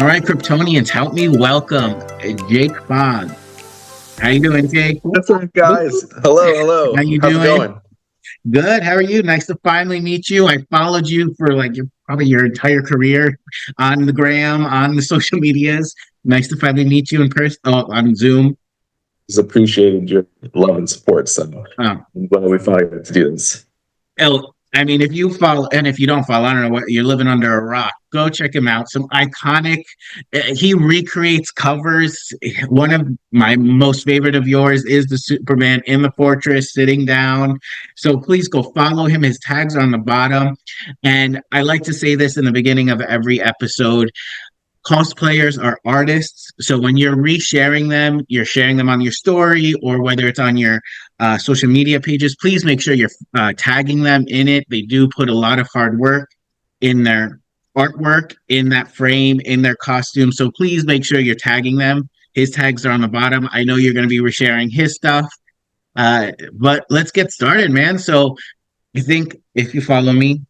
All right, Kryptonians, help me welcome Jake Fogg. How you doing, Jake? What's up, guys? Hello, hello. How you How's it doing? going? Good. How are you? Nice to finally meet you. I followed you for probably your entire career on the gram, on the social medias. Nice to finally meet you in person, on Zoom. Just appreciated your love and support. So Oh, I'm glad we finally got to do this. I mean, if you follow, and if you don't follow, I don't know what you're living under a rock. Go check him out. Some iconic. He recreates covers. One of my most favorite of yours is the Superman in the fortress sitting down. So please go follow him. His tags are on the bottom. And I like to say this in the beginning of every episode. Cosplayers are artists. So when you're resharing them, you're sharing them on your story or whether it's on your social media pages, please make sure you're tagging them in it. They do put a lot of hard work in their artwork, in that frame, in their costume. So please make sure you're tagging them. His tags are on the bottom. I know you're going to be resharing his stuff. But let's get started, man. So I think if you follow me,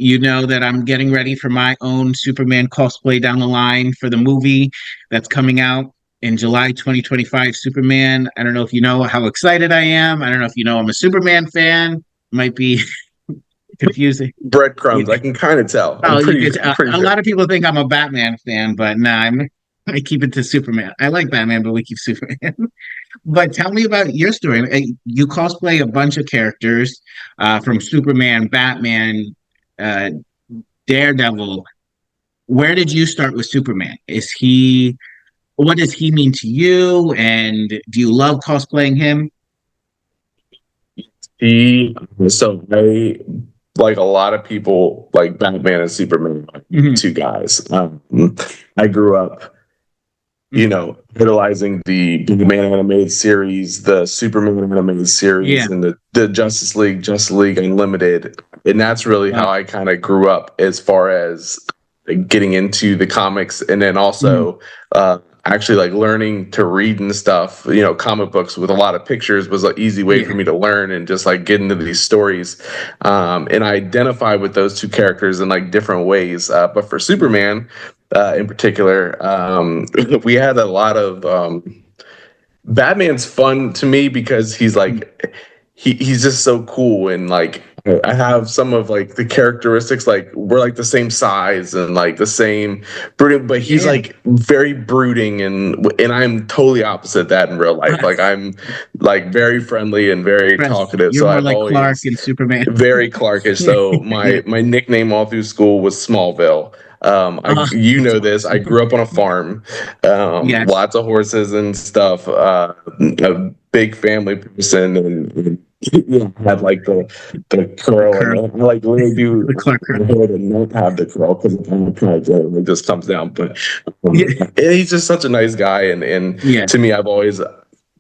you know that I'm getting ready for my own Superman cosplay down the line for the movie that's coming out in July 2025, Superman. I don't know if you know how excited I am. I don't know if you know I'm a Superman fan. Might be confusing. Breadcrumbs, I can kind of tell. I'm Oh, you pretty, could. pretty A sure. lot of people think I'm a Batman fan, but nah, I keep it to Superman. I like Batman, but we keep Superman. But tell me about your story. You cosplay a bunch of characters from Superman, Batman, uh, Daredevil. Where did you start with Superman? What does he mean to you? And do you love cosplaying him? He, so I, like a lot of people, like Batman and Superman, are Mhm. two guys. I grew up, idolizing the Batman animated series, the Superman animated series, Yeah. and the Justice League Unlimited. And that's really Uh, how I kind of grew up as far as getting into the comics, and then mhm. also actually like learning to read and stuff. Comic books with a lot of pictures was an easy way for Yeah. me to learn and just like get into these stories. And I identify with those two characters in like different ways. But for Superman, in particular, we had a lot of Batman's fun to me because he's like he's just so cool, and like I have some of like the characteristics, like we're like the same size and like the same brooding, but he's Yeah. like very brooding, and I'm totally opposite that in real life. Like I'm like very friendly and very Fresh. talkative, You're so more I've like Clark always and Superman. very Clarkish. So Yeah. my nickname all through school was Smallville. That's This. I awesome. grew up on a farm, Yes. lots of horses and stuff. A big family person, and had like the The curl, and curl. I like literally do The Clark curl. my hair to not have the curl because if I'm trying it just comes down. But Yeah. and he's just such a nice guy, and Yeah. to me, I've always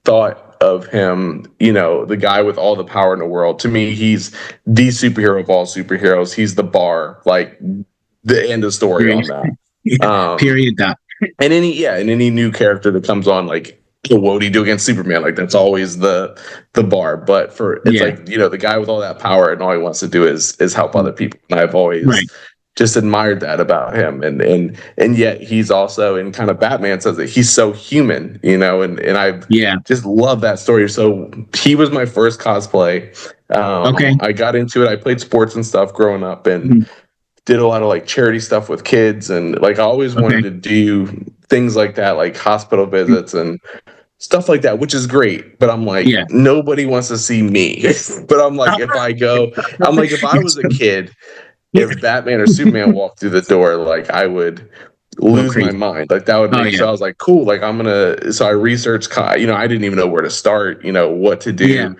thought of him, the guy with all the power in the world. To me, he's the superhero of all superheroes. He's the bar, like the end of story Period. on that. Yeah. Um, Period. Dot. and any new character that comes on, like what would he do against Superman? Like that's always the bar. But for it's Yeah. like the guy with all that power and all he wants to do is help other people. And I've Right. always just admired that about him. And yet he's also, in kind of Batman says that he's so human, and I Yeah. just love that story. So he was my first cosplay. Okay. I got into it. I played sports and stuff growing up, and Mhm. did a lot of like charity stuff with kids, and like I always wanted Okay. to do things like that, like hospital visits and stuff like that, which is great. But I'm like, Yeah. nobody wants to see me. But I'm like, if I go, I'm like, if I was a kid, Yeah. if Batman or Superman walked through the door, like I would Go lose my crazy. mind. Like that would Oh make. yeah. So I was like, cool. Like I'm gonna. So I researched. I didn't even know where to start. What to Yeah. do.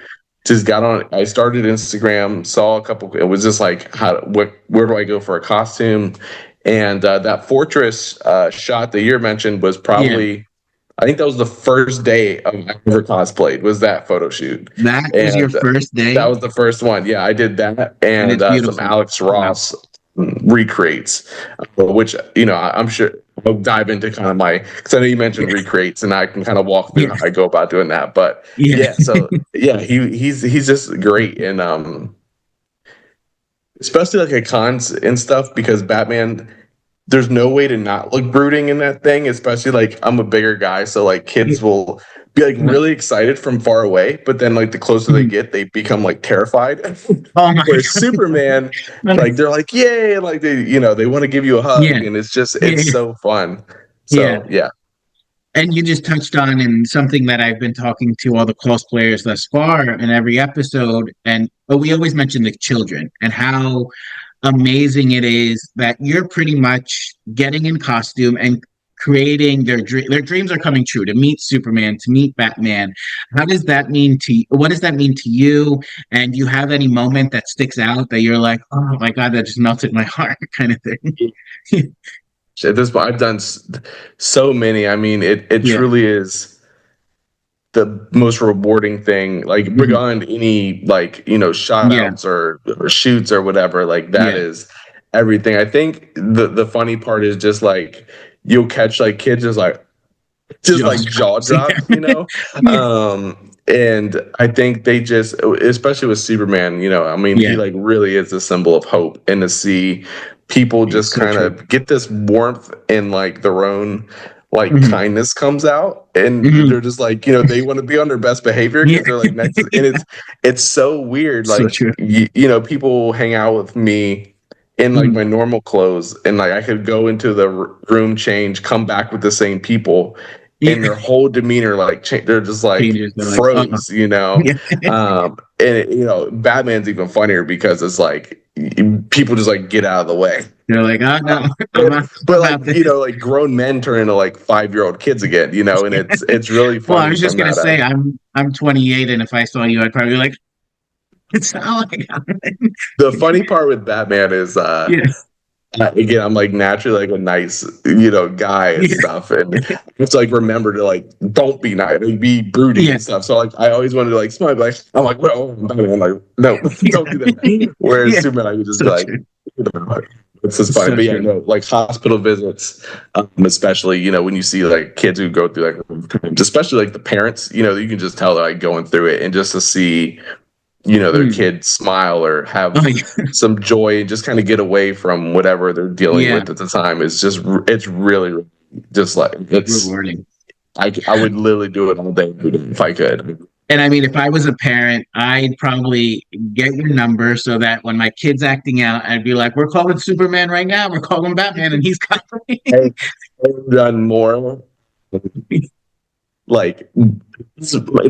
Just got on. I started Instagram. Saw a couple. It was just like, where do I go for a costume? And that fortress shot that you mentioned was Yeah. probably. I think that was the first day of I ever cosplayed. Was that photo shoot? That was your And first that day, was the first one. Yeah, I did that, and and it's some beautiful. Alex Wow. Ross recreates, which I'm sure I'll dive into kind of my, because I know you mentioned recreates, and I can kind of walk through Yeah. how I go about doing that. But Yeah. yeah, so yeah, he's just great, and especially like at cons and stuff, because Batman there's no way to not look brooding in that thing, especially like I'm a bigger guy, so like kids will be like Right. really excited from far away, but then like the closer they Mhm. get, they become like terrified. Oh my Whereas Superman, God. like they're like, yay, and like they want to give you a hug, Yeah. and it's just Yeah. it's so fun. Yeah. So yeah. And you just touched on and something that I've been talking to all the cosplayers thus far in every episode, and but we always mention the children and how amazing it is that you're pretty much getting in costume and creating their dreams are coming true to meet Superman, to meet Batman. How does that mean to what does that mean to you? And do you have any moment that sticks out that you're like, oh my God, that just melted my heart kind of thing? At this point, I've done so many. I mean, it Yeah. truly is the most rewarding thing. Like, Mhm. beyond any like shout Yeah. outs or shoots or whatever. Like that Yeah. is everything. I think the funny part is just like you'll catch like kids just like Jaws jaw drops. Yeah. drop, you know. Yeah. And I think they just, especially with Superman, I mean, he Yeah. like really is a symbol of hope, and to see people It's just so kind true. of get this warmth and like their own like Mhm. kindness comes out, and Mhm. they're just like they want to be on their best behavior Yeah. because they're like next, and it's so weird. So Like true. people hang out with me in like Mhm. my normal clothes, and like I could go into the room, change, come back with the same people, and Yeah. their whole demeanor like they're just like Changes. They're like, froze, Yeah. and Batman's even funnier because it's like people just like get out of the way. They're like, oh no, I'm but, not but like about this. like grown men turn into like 5-year-old kids again, and it's really Well, I funny was just from gonna that say end. I'm 28, and if I saw you, I'd probably be like, it's not like The funny part with Batman is yeah, again, I'm like naturally like a nice, guy and yeah, stuff, and it's like remember to like don't be nice, like, be broody yeah, and stuff. So like I always wanted to like smile, like I'm like, well, I'm like, no, don't do that. Whereas yeah. Superman, I could just So be like, true. it's just funny. So But yeah, true. no, like hospital visits, especially when you see like kids who go through like, especially like the parents, you can just tell they're like going through it, and just to see their Mm. kid smile or Oh have yeah, some joy and just kind of get away from whatever they're dealing yeah. with at the time is just it's really just like it's Rewarding. I would literally do it all day if I could. And I mean, if I was a parent, I'd probably get your number so that when my kid's acting out, I'd be like, "We're calling Superman right now. We're calling Batman, and he's coming." I've done more like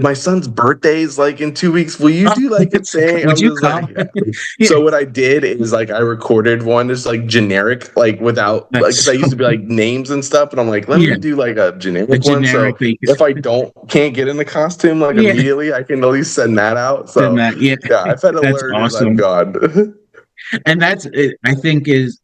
my son's birthday is like in 2 weeks. Will you do like a thing? Would I'm you just call? like, yeah. Yeah, So what I did is like I recorded one just like generic, like without like because that's I used so to be like names and stuff, and I'm like, let yeah, me do like a the generic one. generic So thing. if I can't get in the costume like Yeah, immediately, I can at least send that out. then So that, yeah, yeah, I've had to that's learn as I've awesome. gone. And that's it, I think is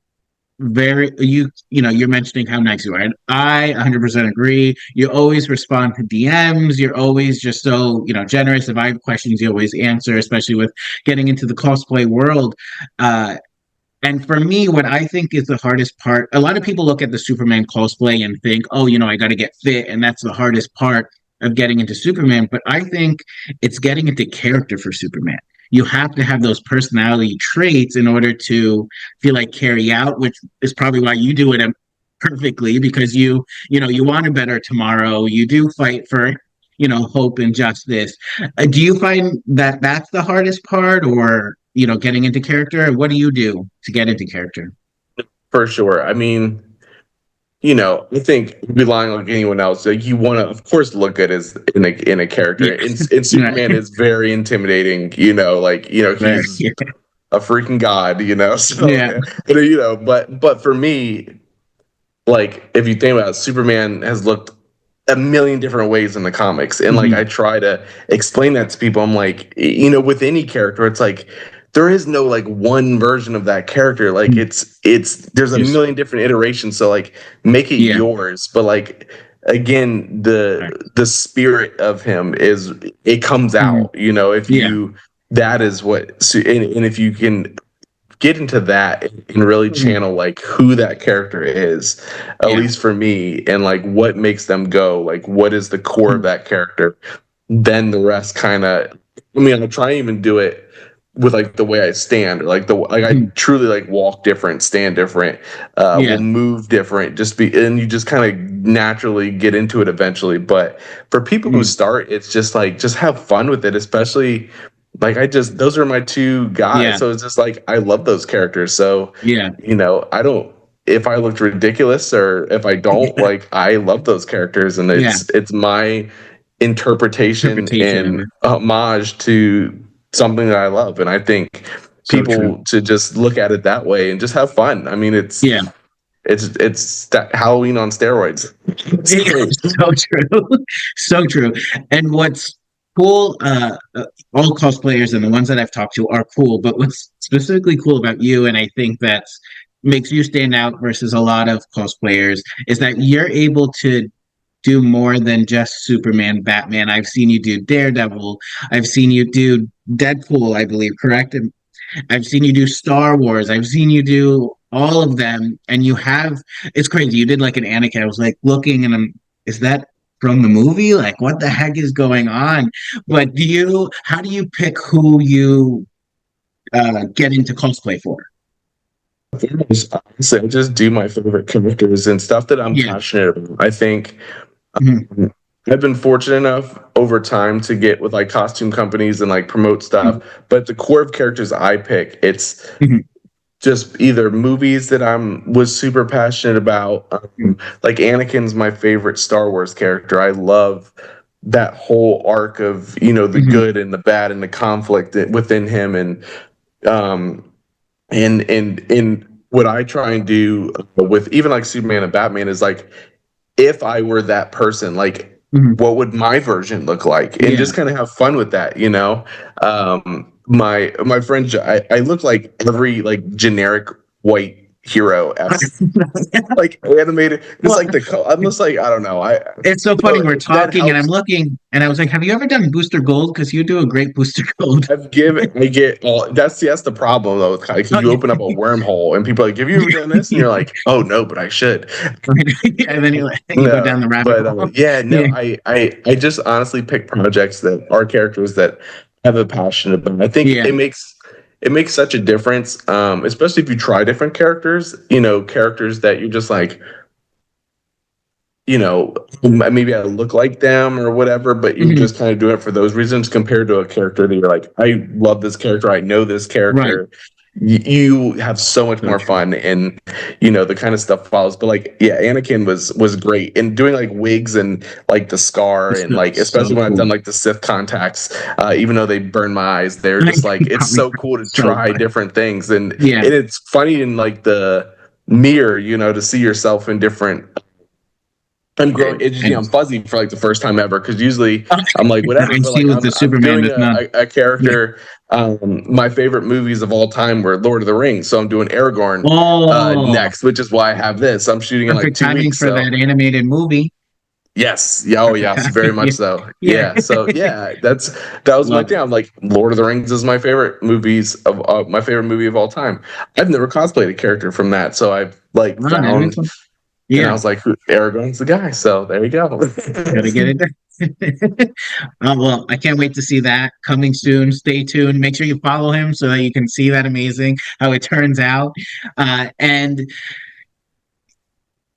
very you're mentioning how nice you are, and I 100% agree. You always respond to DMs. You're always just so generous. If I have questions, you always answer, especially with getting into the cosplay world. And for me, what I think is the hardest part, a lot of people look at the Superman cosplay and think, oh, I got to get fit. And that's the hardest part of getting into Superman. But I think it's getting into character for Superman. You have to have those personality traits in order to feel like carry out, which is probably why you do it perfectly because you want a better tomorrow. You do fight for, hope and justice. Do you find that that's the hardest part or, getting into character? What do you do to get into character? For sure. I mean, I think relying on anyone else, like you want to, of course, look good as in a character. Yeah. And Right. Superman is very intimidating. Like Right. he's a freaking god. So Yeah. but for me, like if you think about it, Superman has looked a million different ways in the comics, and like I Mhm. try to explain that to people. I'm like, with any character, it's like there is no like one version of that character. Like Mhm. it's there's a Just million different iterations, so like make it yeah. yours. But like again, Right. the spirit of him is it comes Mhm. out, if Yeah. you that is what and if you can get into that and really Mhm. channel like who that character is, at Yeah. least for me, and like what makes them go, like what is the core of Mhm. that character, then the rest kind of, I mean, I'll try and even do it with like the way I stand, or like I Mhm. truly like walk different, stand different, will Yeah. move different, just be, and you just kind of naturally get into it eventually. But for people who Mhm. start, it's just like, just have fun with it, especially like, I just, those are my two guys. Yeah. So it's just like, I love those characters. So, Yeah. I don't, if I looked ridiculous or if I don't, like, I love those characters, and Yeah. it's my interpretation Interpretation of and it. homage to something that I love. And I think So true. people should just look at it that way and just have fun. I mean, Yeah. it's that Halloween on steroids. It's Yeah, great. so true. So true. And what's cool, all cosplayers and the ones that I've talked to are cool, but what's specifically cool about you, and I think that's makes you stand out versus a lot of cosplayers, is that you're able to do more than just Superman, Batman. I've seen you do Daredevil. I've seen you do Deadpool, I believe, correct? And I've seen you do Star Wars. I've seen you do all of them, and you have. It's crazy. You did like an Anakin. I was like looking, and is that from the movie? Like, what the heck is going on? But how do you pick who you get into cosplay for? Honestly, I just do my favorite characters and stuff that I'm Yeah. passionate about. I think Mhm. I've been fortunate enough over time to get with like costume companies and like promote stuff, but the core of characters I pick, it's Mhm. just either movies that I'm was super passionate about. Mhm. Like Anakin's my favorite Star Wars character. I love that whole arc of, the Mhm. good and the bad and the conflict within him. Um and what I try and do with even like Superman and Batman is like, if I were that person, like, Mhm. what would my version look like? And Yeah. just kind of have fun with that. My friend, I look like every like generic white hero ever, like animated. It's Well, like I'm just like, I don't know. it's so funny. We're That talking, and I'm helps. looking, and I was like, "Have you ever done Booster Gold? Because you do a great Booster Gold." I get all that's the problem though, because Oh, you open up a wormhole and people are like, have you ever done this? And you're like, oh no, but I should. and then you go No, down the rabbit but hole. yeah, no, Yeah. I just honestly pick projects that are characters that I have a passion about. I think Yeah. it makes such a difference, especially if you try different characters. Characters that you're just like, maybe I look like them or whatever, but you're Mhm. just kind of doing it for those reasons, compared to a character that you're like, I love this character, I know this Right. character. You have so much So more true. fun, and the kind of stuff follows. But like, yeah, Anakin was great, and doing like wigs and like the scar, It's and like, especially so when I've done cool. like the Sith contacts, even though they burn my eyes, they're just like, it's Probably so cool to so try fun. different things, and Yeah. it's funny in like the mirror, to see yourself in different. I'm growing. And, I'm and fuzzy for like the first time ever, because usually I'm like whatever, I but see like with the I'm Superman, doing it's not. a Yeah. character. My favorite movies of all time were Lord of the Rings, so I'm doing Aragorn Oh, next, which is why I have this. I'm shooting in like perfect two timing weeks, for so that animated movie. yes, yeah, oh Perfect yes, very timing. much Yeah. so. Yeah. Yeah, so yeah, that was my Love thing. it. I'm like, Lord of the Rings is my favorite movie of all time. I've never cosplayed a character from that, so I've like Oh, that makes found, sense. and I Yeah. was like, Aragorn's the guy. So there you go. Gotta get it done. Well, I can't wait to see that coming soon. Stay tuned. Make sure you follow him so that you can see that amazing how it turns out. And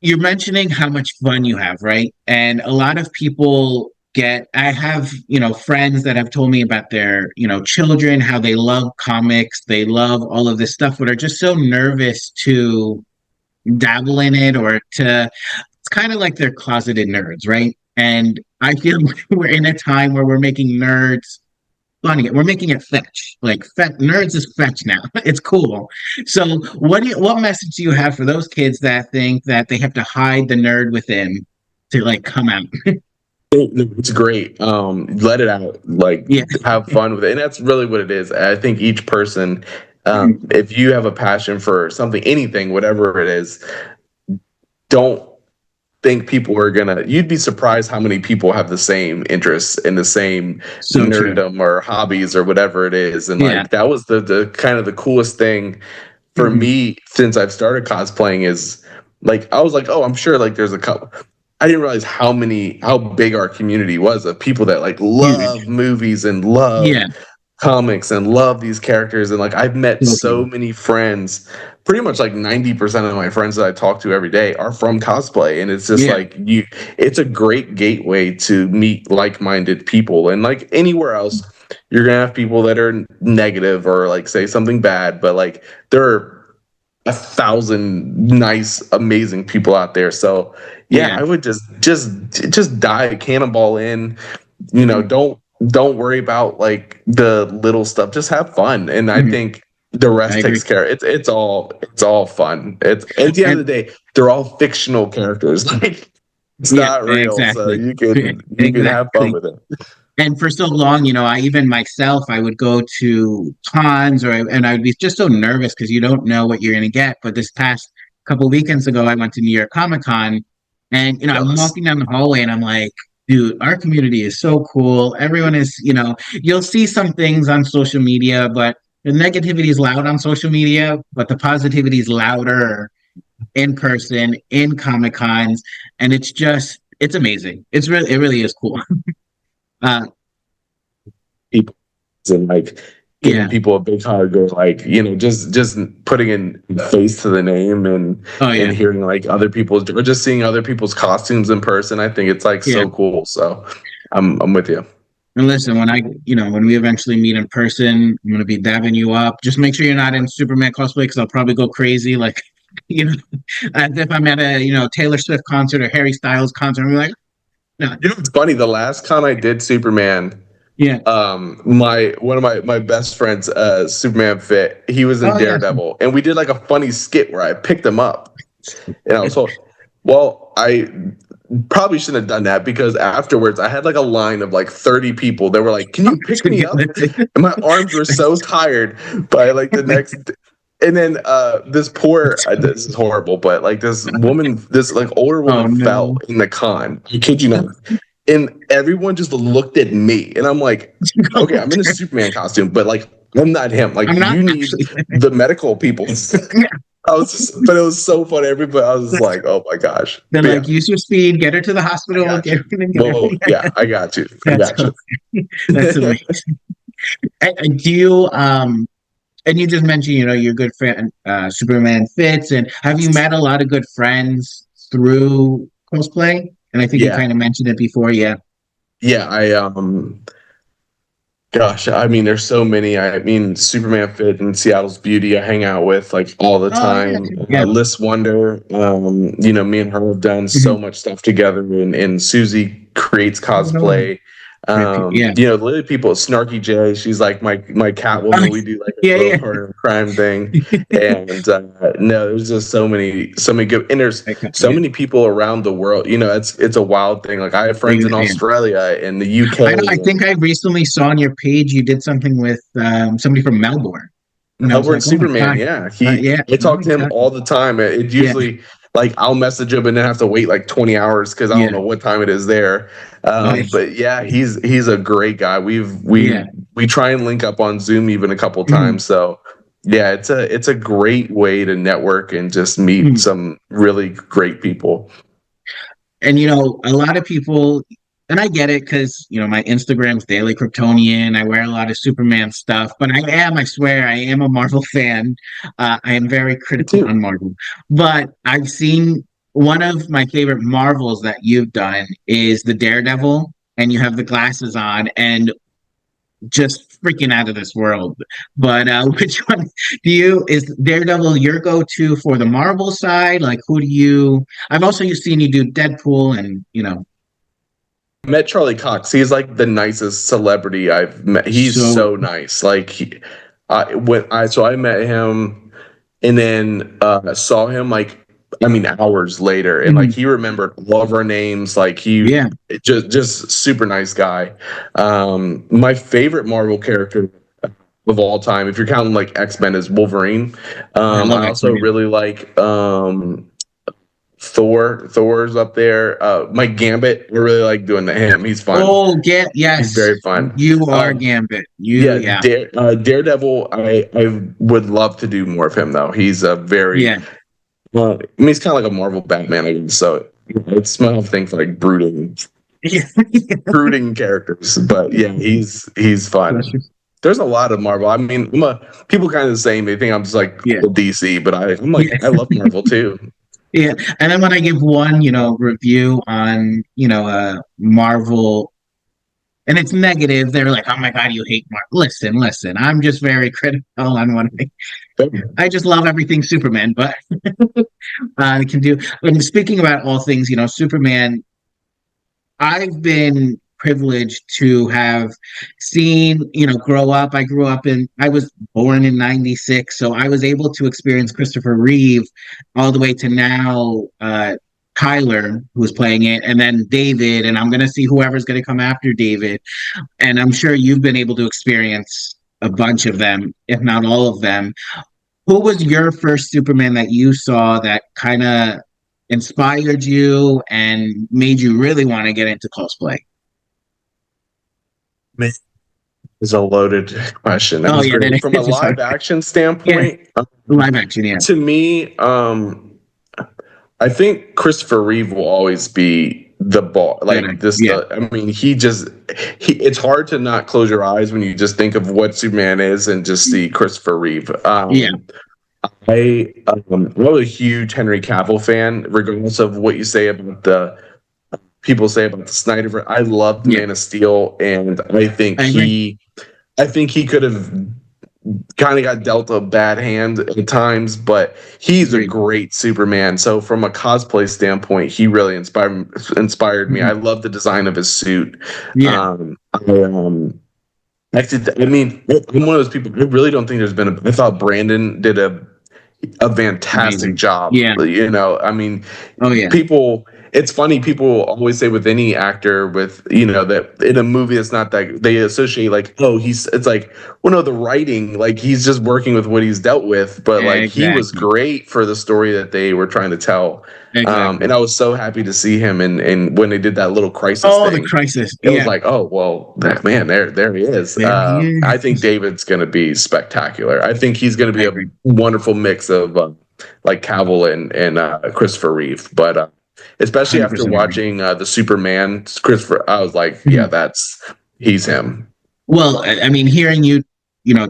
you're mentioning how much fun you have, right? And a lot of people I have, friends that have told me about their, children, how they love comics, they love all of this stuff, but are just so nervous to dabble in it or to it's kind of like they're closeted nerds, right? And I feel like we're in a time where we're making nerds funny. We're making it fetch. Like nerds is fetch now. It's cool. So what message do you have for those kids that think that they have to hide the nerd within to like come out? It's great. Let it out. Like, Yeah. have fun with it, and that's really what it is. I think each person, Mhm. if you have a passion for something, anything, whatever it is, don't think people are gonna. You'd be surprised how many people have the same interests and the same So true. nerddom or hobbies or whatever it is. And Yeah. like, that was the kind of the coolest thing for Mhm. me since I've started cosplaying, is like, I was like, oh, I'm sure like there's a couple. I didn't realize how big our community was of people that like love Huge. movies and love Yeah. comics and love these characters, and like I've met Okay. so many friends. Pretty much like 90% of my friends that I talk to every day are from cosplay, and it's just Yeah. like it's a great gateway to meet like-minded people. And like anywhere else, you're gonna have people that are negative or like say something bad, but like there are 1,000 nice, amazing people out there. So yeah, Yeah. I would just dive cannonball in. Don't worry about like the little stuff. Just have fun, and I Mhm. think the I rest agree. takes care. It's all fun. It's at the end of And the day, they're all fictional characters. Like it's yeah, not real, so exactly. you can have fun Exactly. with it. And for so long, I even myself, I would go to cons and I'd be just so nervous because you don't know what you're going to get. But this past couple weekends ago, I went to New York Comic Con and, I'm Jealous. walking down the hallway and I'm like, dude, our community is so cool. Everyone is, you'll see some things on social media, but the negativity is loud on social media, but the positivity is louder in person, in Comic Cons. And it's amazing. It really is cool. Uh, People and like giving yeah. people a big hug, or like just putting in face to the name, Oh, and yeah. hearing like other people's, or just seeing other people's costumes in person. I think it's like Yeah. so cool. So I'm with you. And listen, when we eventually meet in person, I'm gonna be dabbing you up. Just make sure you're not in Superman cosplay because I'll probably go crazy, like, you know, as if I'm at a, Taylor Swift concert or Harry Styles concert. I'm like, no, It's funny. The last con I did Superman, yeah, my one of my best friends, Superman fit, he was in oh yeah, Daredevil, and we did like a funny skit where I picked him up, and I was told, well, I probably shouldn't have done that, because afterwards I had like a line of like 30 people that were like, "Can you pick me up?" And my arms were so tired by like the next. And then this is horrible, but like this like older oh woman fell no, in the con. I kid you not. And everyone just looked at me, and I'm like, okay, I'm in a Superman costume, but like I'm not him. Like I'm not you need actually. the medical people. But it was so funny. Everybody, I was like, oh my gosh. They're But yeah, like, use your speed, get her to the I hospital, got get you. her, get her. Well, yeah, I got you. I That's got so, you. that's amazing. And do you and you just mentioned, your good friend Superman Fitz, and have you met a lot of good friends through cosplay? And I think you Yeah, kind of mentioned it before. Yeah. yeah. Gosh, I mean, there's so many. I mean, Superman Fit and Seattle's Beauty, I hang out with like all the Oh yeah. time. Yeah. Liz Wonder, me and her have done so Mhm. much stuff together, and Susie creates Oh, no way. cosplay. Yeah. Literally people, Snarky J, she's like my Oh, Catwoman. We do like a yeah. little Yeah. partner in crime thing, and no, there's just so many good, and there's so Yeah. many people around the world. It's a wild thing. Like I have friends in Yeah. Australia, in the UK, I know. I think and I recently saw on your page you did something with somebody from Melbourne, and I was Melbourne like, oh my Superman. god. Yeah, Yeah. I Oh talk my to him god. all the time. It Yeah. usually, like, I'll message him and then have to wait like 20 hours because I don't Yeah. know what time it is there. Oh, yeah. But yeah, he's a great guy. Yeah. We try and link up on Zoom even a couple Mhm. times. So yeah, it's a great way to network and just meet Mhm. some really great people. And a lot of people, and I get it because my Instagram's Daily Kryptonian. I wear a lot of Superman stuff, but I swear, I am a Marvel fan. I am very Me critical too. on Marvel, but I've seen one of my favorite Marvels that you've done is the Daredevil, and you have the glasses on, and just freaking out of this world. But which one is Daredevil your go-to for the Marvel side? Like, who do you? I've also seen you do Deadpool, and Met Charlie Cox. He's like the nicest celebrity I've met. He's so so nice. Like I met him, and then saw him like, I mean, hours later, and like mhm, he remembered all of our names. Like he yeah, just super nice guy. My favorite Marvel character of all time, if you're counting like X-Men, is Wolverine. I love I also X-Men. really like Thor's up there. Mike Gambit, we really like doing him. He's fun. Oh, get He's yes, very fun. you are Gambit. Yeah, Yeah, Daredevil. I would love to do more of him though. He's a very yeah. well. I mean, he's kind of like a Marvel Batman. I guess. So it's my whole thing for like brooding characters. But yeah, he's fun. there's a lot of Marvel. I mean, people kind of saying they think I'm just like Yeah. DC, but I'm like, Yeah. I love Marvel too. Yeah. And then when I give one, review on, Marvel and it's negative, they're like, "Oh my God, you hate Marvel." Listen, I'm just very critical on what I just love everything Superman, but can do. And speaking about all things, Superman, I've been privileged to have seen, grow up. I was born in 96, so I was able to experience Christopher Reeve all the way to now, Kyler, who's playing it, and then David, and I'm going to see whoever's going to come after David. And I'm sure you've been able to experience a bunch of them, if not all of them. Who was your first Superman that you saw that kind of inspired you and made you really want to get into cosplay? Man, it's a loaded question. That Oh was yeah, great. that From a is. live action Yeah, standpoint, live action. Yeah, to me, I think Christopher Reeve will always be the ball. Like this, yeah, I mean, it's hard to not close your eyes when you just think of what Superman is and just see Christopher Reeve. yeah. I'm a huge Henry Cavill fan, regardless of what you say about the people say about the Snyder. I loved Yeah, Man of Steel, and I agree. I think he could have kind of got dealt a bad hand at times, but he's a Agreed. great Superman. So from a cosplay standpoint, he really inspired me. I Mhm. love the design of his suit. Yeah, Um, I, um, I mean, I'm one of those people. I really don't think there's been I thought Brandon did a fantastic amazing. job. Yeah. I mean, Oh yeah. people it's funny, people always say with any actor with that in a movie it's not that they associate like, oh, it's like, well, no, the writing, like he's just working with what he's dealt with, but like he was Exactly. great for the story that they were trying to tell. Exactly. And I was so happy to see him and when they did that little crisis Oh, the thing, crisis. it was Yeah. like, oh well, that man, there he is. There he I think is. David's going to be spectacular. I think he's going to I be a agree. wonderful mix of like Cavill and Christopher Reeve, but especially after 100% agree. watching the Superman Christopher, I was like, yeah, Mhm. he's him. Well, I mean, hearing you,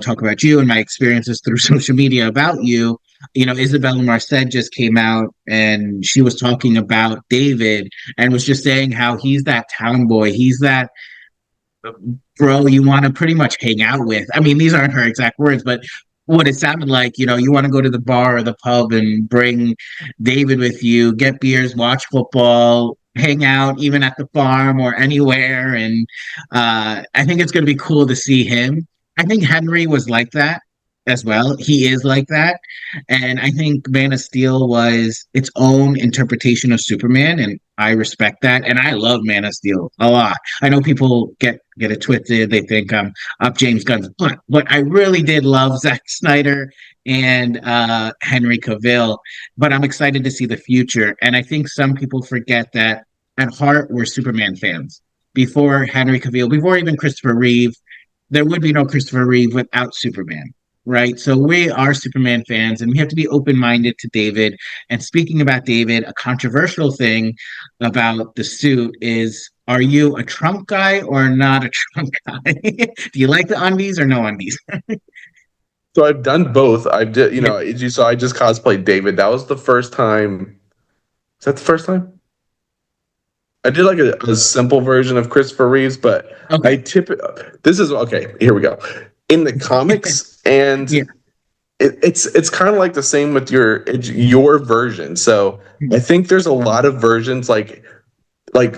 talk about you and my experiences through social media about you, Isabella Marcet just came out and she was talking about David and was just saying how he's that town boy. He's that bro you want to pretty much hang out with. I mean, these aren't her exact words, but what it sounded like, you want to go to the bar or the pub and bring David with you, get beers, watch football, hang out, even at the farm or anywhere. And I think it's going to be cool to see him. I think Henry was like that as well. He is like that. And I think Man of Steel was its own interpretation of Superman, and I respect that. And I love Man of Steel a lot. I know people get it twisted. They think I'm up James Gunn's butt, but I really did love Zack Snyder and Henry Cavill. But I'm excited to see the future. And I think some people forget that at heart we're Superman fans. Before Henry Cavill, before even Christopher Reeve, there would be no Christopher Reeve without Superman, right? So we are Superman fans and we have to be open minded to David. And speaking about David, a controversial thing about the suit is, are you a Trump guy or not a Trump guy? Do you like the undies or no undies? So I've done both. I've did, Yeah. as you saw, I just cosplayed David. That was the first time. Is that the first time? I did like a simple version of Christopher Reeves, but I Okay. tip it. This is okay. Here we go. In the comics, and Yeah. it's kind of like the same with your version. So I think there's a lot of versions. Like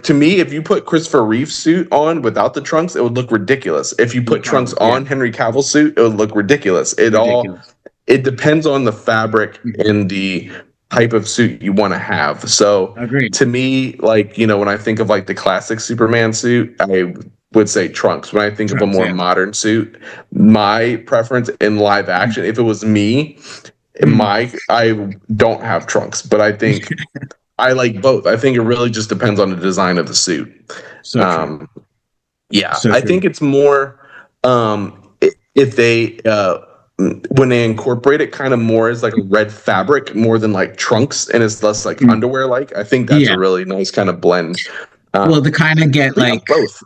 to me, if you put Christopher Reeve's suit on without the trunks, it would look ridiculous. If you put trunks Yeah. on Henry Cavill's suit, it would look ridiculous. Ridiculous. It depends on the fabric Mhm. and the type of suit you want to have. So Agreed. to me, like, when I think of like the classic Superman suit, I would say trunks. When I think of a Trunks. more Yeah. modern suit, my preference in live action, if it was me, Mhm. I don't have trunks, but I think I like both. I think it really just depends on the design of the suit. So true. Um, yeah, So I true. think it's more if they when they incorporate it kind of more as like a red fabric more than like trunks and it's less like underwear like. I think that's a Yeah. really nice kind of blend. Well, to Um, kind of get but yeah, like both.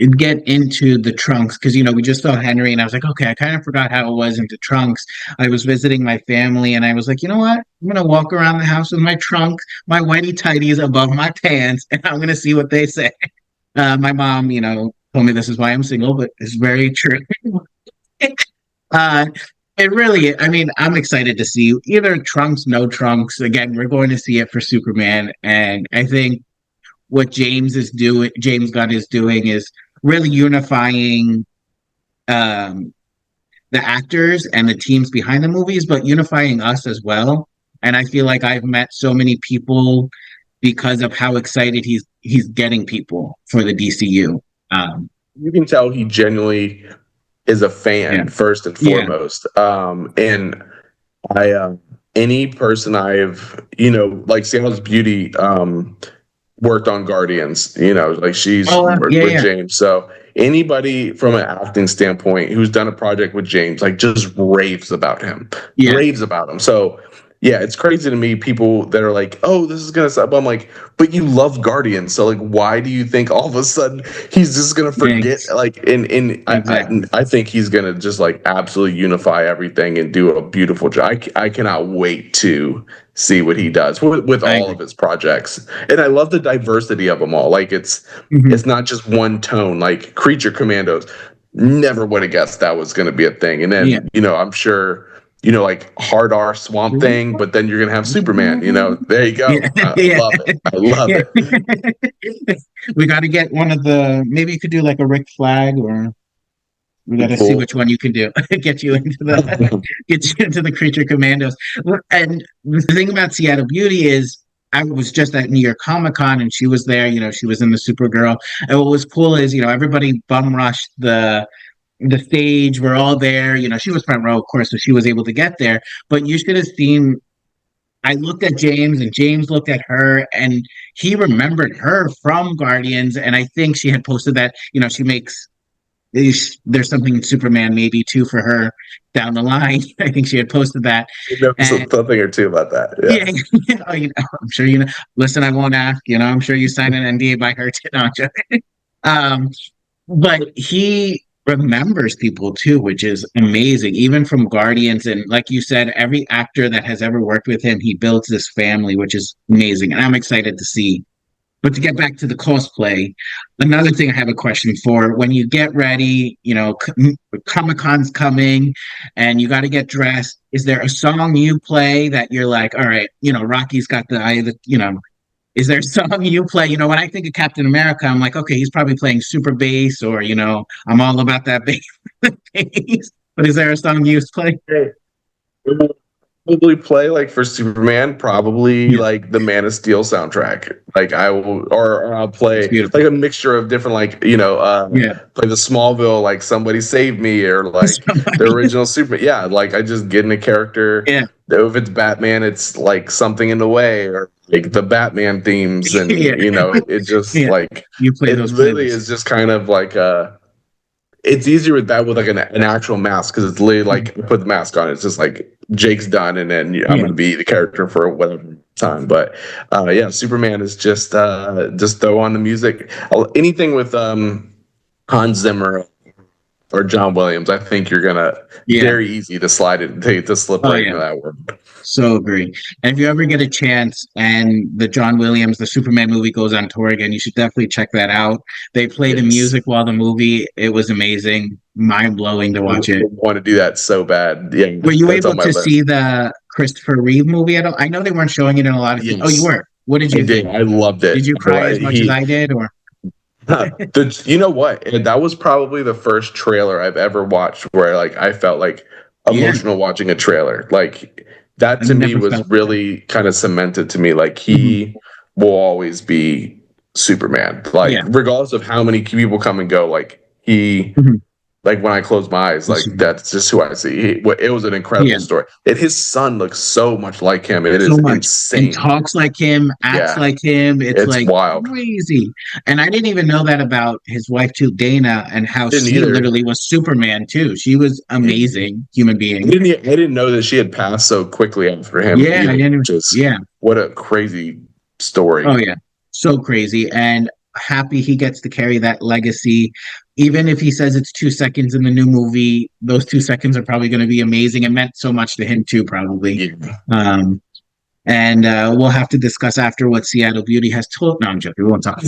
get into the Trunks because we just saw Henry, and I was like, okay, I kind of forgot how it was into Trunks. I was visiting my family, and I was like, you know what? I'm gonna walk around the house with my trunk, my whitey tighties above my pants, and I'm gonna see what they say. My mom, told me this is why I'm single, but it's very true. uh, it really, I mean, I'm excited to see either Trunks, no Trunks. Again, we're going to see it for Superman, and I think what James Gunn is doing is really unifying um, the actors and the teams behind the movies, but unifying us as well. And I feel like I've met so many people because of how excited he's getting people for the DCU. You can tell he genuinely is a Yeah, fan first and yeah. foremost. And I any person I've like Seattle's Beauty worked on Guardians, like she's Oh, worked yeah, with yeah, James. So anybody from an acting standpoint who's done a project with James, like just raves about him, yeah. raves about him. So yeah, it's crazy to me, people that are like, oh, this is gonna suck. I'm like, but you love Guardians, so like, why do you think all of a sudden he's just gonna forget? Thanks. Like, in Exactly. I think he's gonna just like absolutely unify everything and do a beautiful job. I cannot wait to see what he does with I all of agree. his projects, and I love the diversity of them all. Like, Hmm. it's not just one tone. Like Creature Commandos, never would have guessed that was going to be a thing. And Yeah. then I'm sure like hard R Swamp Thing, but then you're gonna have Superman. There you go. Yeah, I yeah, love it. I love yeah. it. We got to get one of the. Maybe you could do like a Rick Flag, or we got to see Cool. which one you can do. Get you into the Creature Commandos. And the thing about Seattle Beauty is, I was just at New York Comic Con, and she was there. She was in the Supergirl. And what was cool is, everybody bum rushed the stage. We're all there. She was front row, of course, so she was able to get there. But you should have seen. I looked at James, and James looked at her, and he remembered her from Guardians. And I think she had posted that, she makes there's something in Superman maybe too for her down the line. I think she had posted that. You know And something or two about that. yeah, Yeah. I'm sure listen, I won't ask, I'm sure you signed an NDA by her too. No, I'm joking. Um, but he remembers people too, which is amazing, even from Guardians. And like you said, every actor that has ever worked with him, he builds this family, which is amazing. And I'm excited to see. But to get back to the cosplay, another thing I have a question for: when you get ready, Comic Con's coming, and you got to get dressed. Is there a song you play that you're like, all right, Rocky's got the eye, is there a song you play? When I think of Captain America, I'm like, okay, he's probably playing super bass, or I'm all about that bass. bass. But is there a song you play? Probably play like for Superman, probably Yeah, like the Man of Steel soundtrack. Like I will, or I'll it's play beautiful. like a mixture of different, like Yeah, play the Smallville, like Somebody Save Me, or like the original Superman. Yeah, like I just get in a character. yeah, If it's Batman, it's like Something in the Way, or like the Batman themes, and yeah, it just yeah. like You play it those really playlists. is just kind of like it's easier with that with like an actual mask because it's literally like put the mask on. It's just like Jake's done, and then I'm Yeah, going to be the character for whatever time. But yeah, Superman is just throw on the music. Anything with Hans Zimmer or John Williams, I think you're gonna yeah. very easy to slide it to slip Oh right yeah. into that world. So agree. And if you ever get a chance and the John Williams, the Superman movie goes on tour again, you should definitely check that out. They play the Yes, music while the movie, it was amazing, mind blowing to I watch it. want to do that so bad. Yeah, Were you that's able on my to list. see the Christopher Reeve movie at all? I know they weren't showing it in a lot of. Oh, you Yes, were. What did I you did. think? I loved Did it. you cry as much as He I did, or? You know what? And that was probably the first trailer I've ever watched where like I felt like Yeah, emotional watching a trailer. Like that I to me never was felt that. really kind of cemented to me. Like Mhm. he will always be Superman. Like Yeah. regardless of how many people come and go, like he Mhm. like when I close my eyes, like that's just who I see. It was an incredible Yeah. story. And his son looks so much like him. It So is much, and insane. talks like him, acts Yeah, like him. It's it's like wild. crazy. And I didn't even know that about his wife too, Dana, and how Didn't she either. literally was Superman too. She was amazing human being. I didn't know that she had passed so quickly after him Yeah, I either. didn't. Just Yeah. what a crazy Oh story. yeah. So crazy. And happy he gets to carry that legacy. Even if he says it's 2 seconds in the new movie, those 2 seconds are probably going to be amazing. It meant so much to him too, probably. Yeah. Um, and we'll have to discuss after what Seattle Beauty has told. No, I'm joking. We won't talk.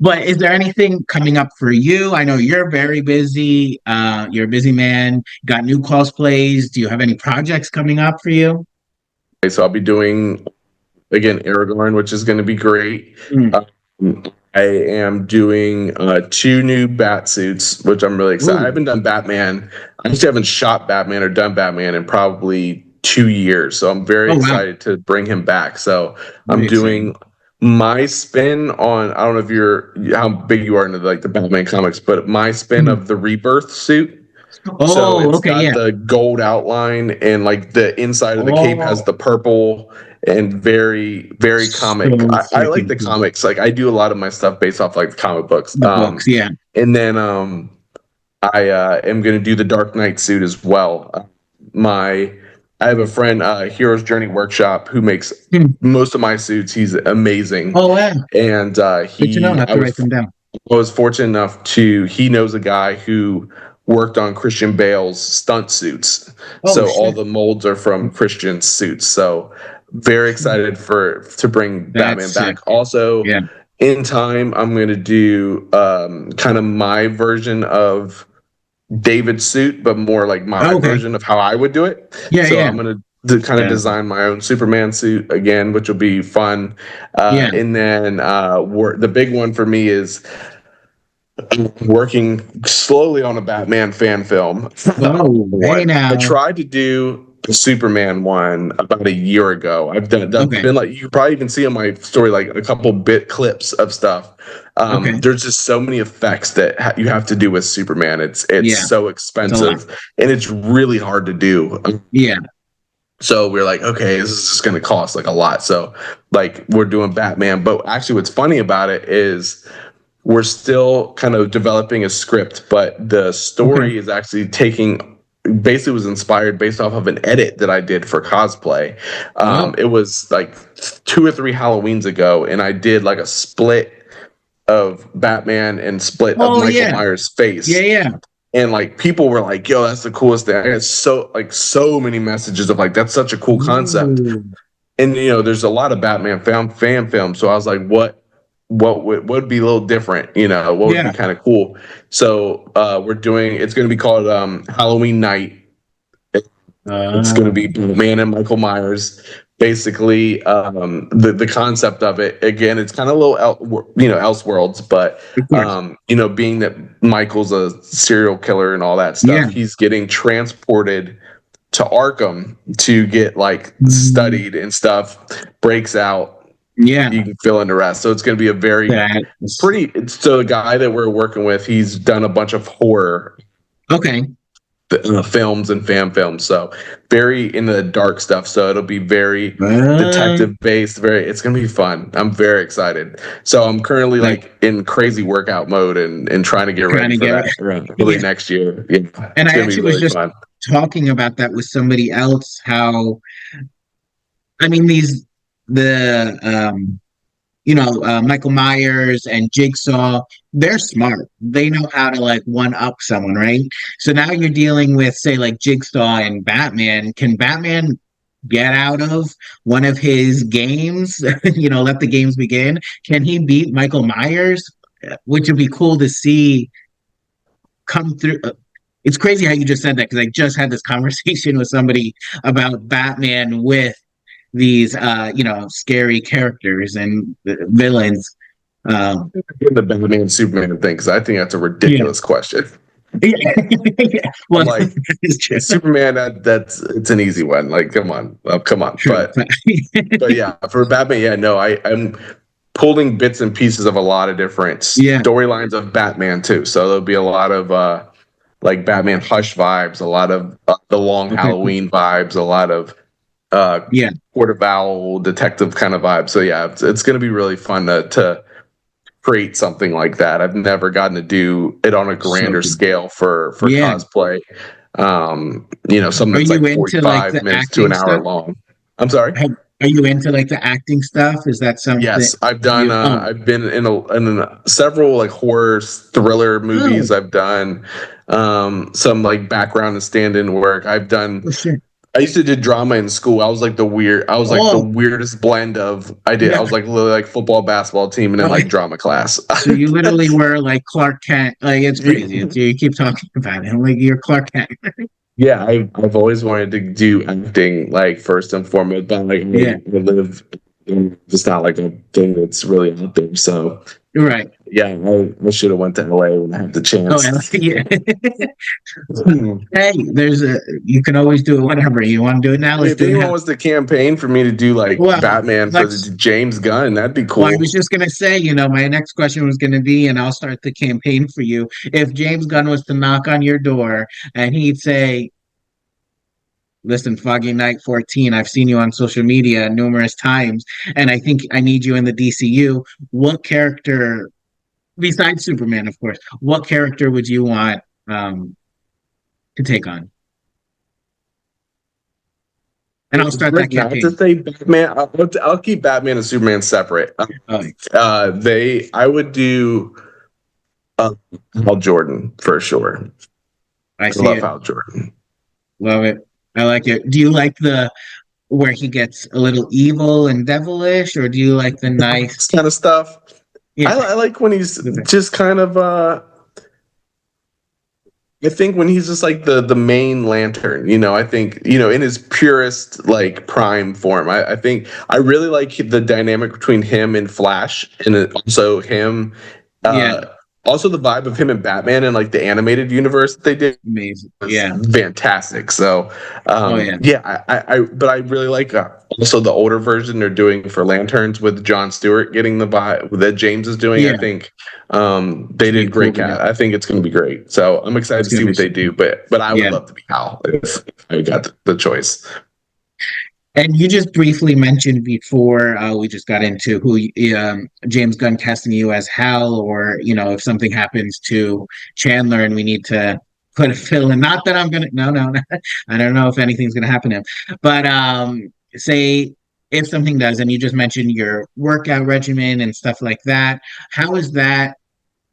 But is there anything coming up for you? I know you're very busy. You're a busy man. Got new cosplays. Do you have any projects coming up for you? Okay, so I'll be doing again Aragorn, which is going to be great. Mm. I am doing two new bat suits, which I'm really excited. I Ooh. haven't done Batman. I just haven't shot Batman or done Batman in probably 2 years. So I'm very Oh wow. excited to bring him back. So I'm Very doing exciting. my spin on, I don't know if you're how big you are into like the Batman comics, but my spin Mhm. of the Rebirth suit. So Oh, it's okay, got yeah. the gold outline and like the inside of the cape has Oh, the purple and very, very comic. so I like freaking the cool. comics. Like I do a lot of my stuff based off like the comic books. The books, yeah. And then I am gonna do the Dark Knight suit as well. My I have a friend, Hero's Journey Workshop, who makes Hmm. most of my suits. He's amazing, Oh wow. and Good to know. I he have to write them down. I was fortunate enough to he knows a guy who worked on Christian Bale's stunt suits. Oh So all shit. the molds are from Christian's suits. So very excited for to bring Batman That's sick. back. Also, Yeah. in time, I'm going to do kind of my version of David's suit, but more like my Okay. version of how I would do it. Yeah, So yeah. I'm going to kind of Yeah. design my own Superman suit again, which will be fun. Yeah. And then the big one for me is working slowly on a Batman fan film. Oh, hey I now. tried to do the Superman one about a year ago. I've Okay. been like, you can probably even see on my story like a couple bit clips of stuff. Okay. There's just so many effects that you have to do with Superman. It's Yeah. so It's a lot. expensive and it's really hard to do. Yeah. So we're like, okay, this is just going to cost like a lot. So like we're doing Batman, but actually, what's funny about it is we're still kind of developing a script, but the Okay. story is actually taking basically was inspired based off of an edit that I did for cosplay. Oh. It was like 2 or 3 Halloweens ago, and I did like a split of Batman and split of Oh Michael yeah. Myers' Yeah, face. yeah. And like people were like, yo, that's the coolest thing. I got so many messages of like that's such a cool concept. Ooh. And there's a lot of Batman fan films. So I was like, what would be a little different, what would be Yeah. kind of cool. So it's going to be called Halloween Night. It's going to be Batman and Michael Myers. Basically, the concept of it again, it's kind of a little Elseworlds, but Of course. being that Michael's a serial killer and all that stuff, Yeah. he's getting transported to Arkham to get like Mm. studied and stuff. Breaks out, Yeah. you can fill in the rest. So it's going to be a very That is so the guy that we're working with, he's done a bunch of horror okay. films and fan films, so very into the dark stuff. So it'll be very Uh, detective based. It's gonna be fun. I'm very excited. So I'm currently like like in crazy workout mode and trying to get trying ready to for get that early yeah. next year. Yeah, And it's I gonna be actually was really just fun. talking about that with somebody else, how I mean the Michael Myers and Jigsaw, they're smart. They know how to like one up someone, right? So now you're dealing with, say, like Jigsaw and Batman. Can Batman get out of one of his games? Let the games begin. Can he beat Michael Myers? Which would be cool to see come through. It's crazy how you just said that because I just had this conversation with somebody about Batman with these scary characters and villains. Um In the Batman Superman thing, because I think that's a yeah. ridiculous question. Yeah. I'm Well, like, it's true. Superman, that's it's an easy one. Like, come on. True. But yeah, for Batman, yeah, no, I'm pulling bits and pieces of a lot of different Yeah. storylines of Batman too. So there'll be a lot of like Batman Hush vibes, a lot of the Long Okay, cool. Halloween vibes, a lot of uh Yeah. Court of Owl detective kind of vibe. So yeah, it's going to be really fun to create something like that. I've never gotten to do it on a So grander good. scale for Yeah. cosplay. Something Are that's you like into like 45 the minutes to an acting hour stuff? long. I'm sorry. Are you into like the acting stuff? Is that something Yes, I've done. you? Oh, I've been several like horror thriller movies. oh, I've done some like background and stand-in work. I've done. for sure. I used to do drama in school. I was like the weird. I was like the Oh, weirdest blend of. I no. was like literally like football, basketball team, and then Oh, like drama class. so you literally were like Clark Kent. Like it's crazy. You keep talking about it. Like you're Clark Kent. Yeah, I've always wanted to do acting like first and foremost, but like Yeah, I live in just not like a thing that's really out there. So you're right. yeah, I should have went to LA when I had the Oh, and chance. yeah. Hey, you can always do it whenever you want to do it now. Let's If do it anyone now. was to campaign for me to do like Well, Batman for the let's. James Gunn, that'd be Well, I was cool. just gonna say, my next question was gonna be, and I'll start the campaign for you. If James Gunn was to knock on your door and he'd say, "Listen, Foggy Night 14, I've seen you on social media numerous times, and I think I need you in the DCU. What character, besides Superman, of course, what character would you want to take on?" And I'll It's start that great not to campaign. say Batman. I'll keep Batman and Superman separate. Oh, I would do uh, Hal Jordan for sure. I I see love it. Hal Jordan. Love it. I like it. Do you like the where he gets a little evil and devilish, or do you like the nice? This kind of stuff. Yeah, I like when he's just kind of I think when he's just like the main lantern, I think, in his purest like prime form. I think I really like the dynamic between him and Flash, and also him yeah, uh also the vibe of him and Batman and like the animated universe that they did amazing. was Yeah. fantastic. So, Oh yeah. yeah, but I really like also the older version they're doing for Lanterns with John Stewart getting the vibe that James is doing. I Yeah. think they Should be did a cool great. video. I think it's going to be great. So I'm excited It's to gonna see be what they super. do. But I would Yeah. love to be Hal if I got the choice. And you just briefly mentioned before we just got into who James Gunn casting you as Hal, or if something happens to Chandler and we need to put a fill in. Not that I'm gonna. No, no, no. I don't know if anything's gonna happen to him, but say if something does, and you just mentioned your workout regimen and stuff like that. How is that?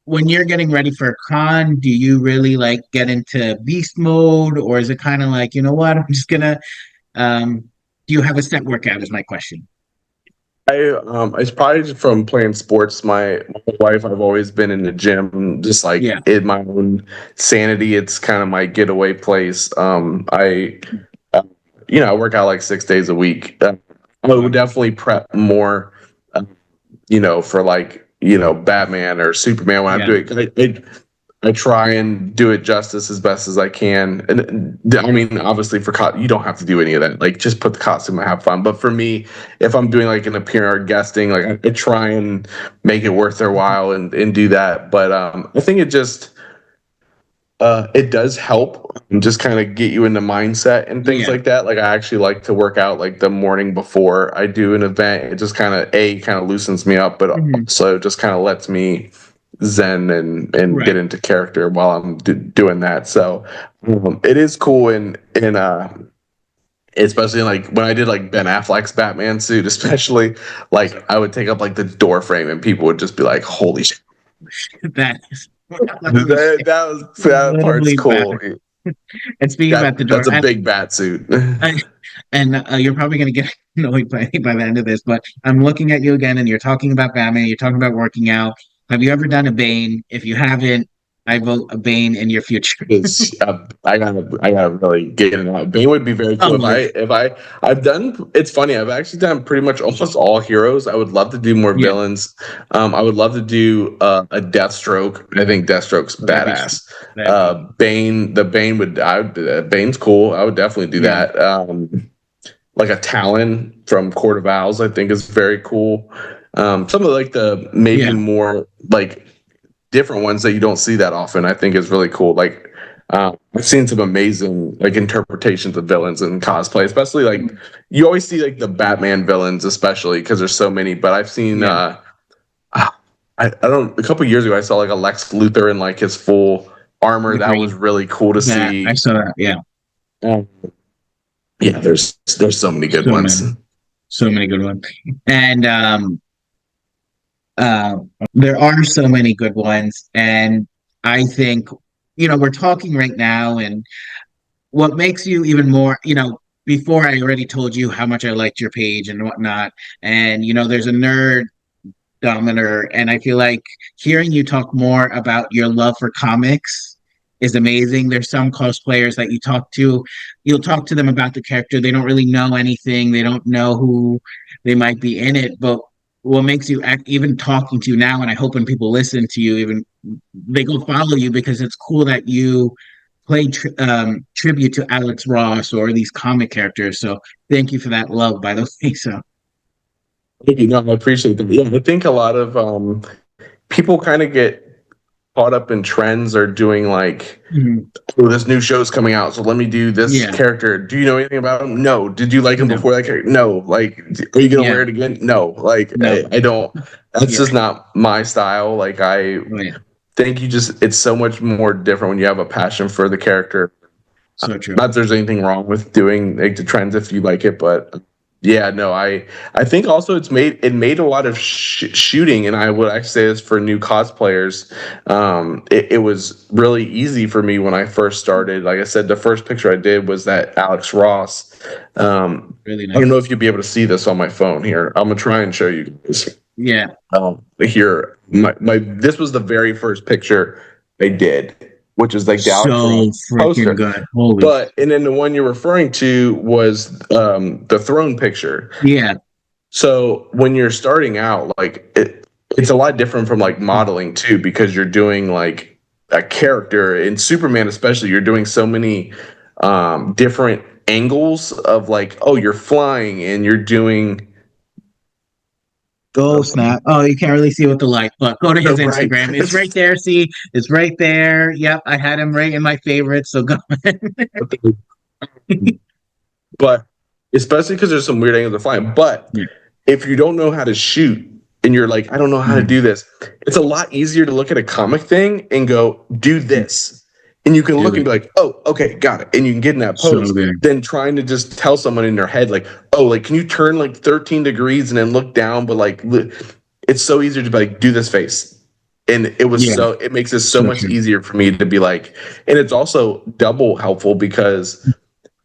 When you're getting ready for a con, do you really like get into beast mode, or is it kind of like, what, I'm just gonna um, do you have a set workout? Is my question. It's probably just from playing sports. My whole life, I've always been in the gym, just like Yeah. in my own sanity. It's kind of my getaway place. I work out like 6 days a week. I would Wow. definitely prep more, uh, for like, Batman or Superman when I'm Yeah. doing it. I try and do it justice as best as I can. And I mean, obviously, you don't have to do any of that. Like, just put the costume and have fun. But for me, if I'm doing like an appearance or guesting, like I try and make it worth their while and do that. But I think it does help and just kind of get you in the mindset and things Yeah. like that. Like I actually like to work out like the morning before I do an event. It just kind of loosens me up, but Mhm. also just kind of lets me zen and get Right. into character while I'm doing that. So it is cool in especially like when I did like Ben Affleck's Batman suit, especially like I would take up like the door frame and people would just be like, "Holy shit!" That is holy That, shit. that part's Literally bad. cool. And speaking about the That's door, a big bat suit. I, and you're probably going to get annoyed by the end of this, but I'm looking at you again, and you're talking about Batman. You're talking about working out. Have you ever done a Bane? If you haven't, I vote a Bane in your future. It's I gotta really get it out. Bane would be very Oh, cool I've done. It's funny. I've actually done pretty much almost all heroes. I would love to do more yeah, villains. I would love to do a Deathstroke. I think Deathstroke's that'd be badass. that'd be Bane would. Bane's cool. I would definitely do yeah, that. Like a Talon from Court of Owls, I think is very cool. Some of like the maybe yeah, more like different ones that you don't see that often, I think is really cool. Like I've seen some amazing like interpretations of villains in cosplay, especially like you always see like the Batman villains, especially because there's so many. But I've seen yeah. I don't a couple years ago I saw like a Lex Luthor in like his full armor. The That was green really cool to that I see. saw that. Yeah, Um, yeah, there's so many good so ones. many. So many good ones. And uh, there are so many good ones. And I think, we're talking right now, and what makes you even more, before I already told you how much I liked your page and whatnot. And, there's a nerd dominator, and I feel like hearing you talk more about your love for comics is amazing. There's some cosplayers that you'll talk to them about the character. They don't really know anything. They don't know who they might be in it, but what makes you act, even talking to you now, and I hope when people listen to you, even they go follow you because it's cool that you play tribute to Alex Ross or these comic characters. So thank you for that love, by the way. So Thank you. No, I appreciate that. Yeah, I think a lot of people kind of get caught up in trends or doing like, mhm. oh, this new show's coming out, so let me do this Yeah, character. Do you know anything about him? No. Did you like him no, before that character? No. Like, are you gonna yeah, wear it again? No. Like, no, I don't. That's yeah, just not my style. Like, I oh yeah, think it's so much more different when you have a passion for the character. so true. Not that there's anything wrong with doing like the trends if you like it, but yeah, no, I think also it made a lot of shooting, and I would actually say this for new cosplayers. It was really easy for me when I first started. Like I said, the first picture I did was that Alex Ross. Really I don't nice. know if you'll be able to see this on my phone here. I'm gonna try and show you guys. Yeah, Here, my this was the very first picture I did, which is like the Alex so Ross freaking poster. good. Holy, But and then the one you're referring to was the throne picture. yeah, So when you're starting out, like it's a lot different from like modeling too, because you're doing like a character in Superman, especially. You're doing so many different angles of like, oh, you're flying and you're doing go snap. Oh, you can't really see with the light, but go to his right. Instagram. It's right there. See, it's right there. Yep, I had him right in my favorites. So go. But especially because there's some weird angles of flying. But Yeah. if you don't know how to shoot and you're like, I don't know how to Mhm. do this, it's a lot easier to look at a comic thing and go, do this. And you can Do look and it. be like, oh, okay, got it. And you can get in that So pose. good. Than trying to just tell someone in their head, like, oh, like, can you turn like 13 degrees and then look down? But like, it's so easier to be like, do this face. And Yeah, it makes it so so much true. easier for me to be like, and it's also double helpful because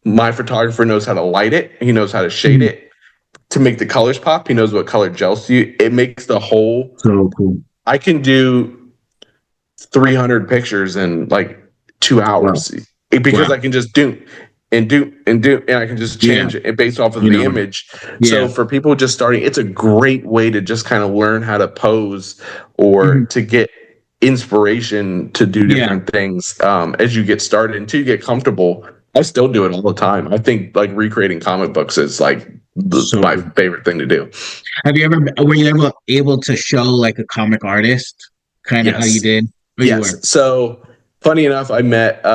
my photographer knows how to light it. He knows how to shade Mhm. it to make the colors pop. He knows what color gels to you. It makes the whole. So cool. I can do 300 pictures in like two Wow. hours because Wow. I can just do and do and do, and I can just Yeah. change it based off of You the know. image. So Yeah. for people just starting, it's a great way to just kind of learn how to pose or Mhm. to get inspiration to do Yeah. different things as you get started until you get comfortable. I still do it all the time. I think like recreating comic books is like So my good. favorite thing to do. Were you ever able to show like a comic artist kind of how you Yes. did? Oh, you were. Yes. So funny enough, I met.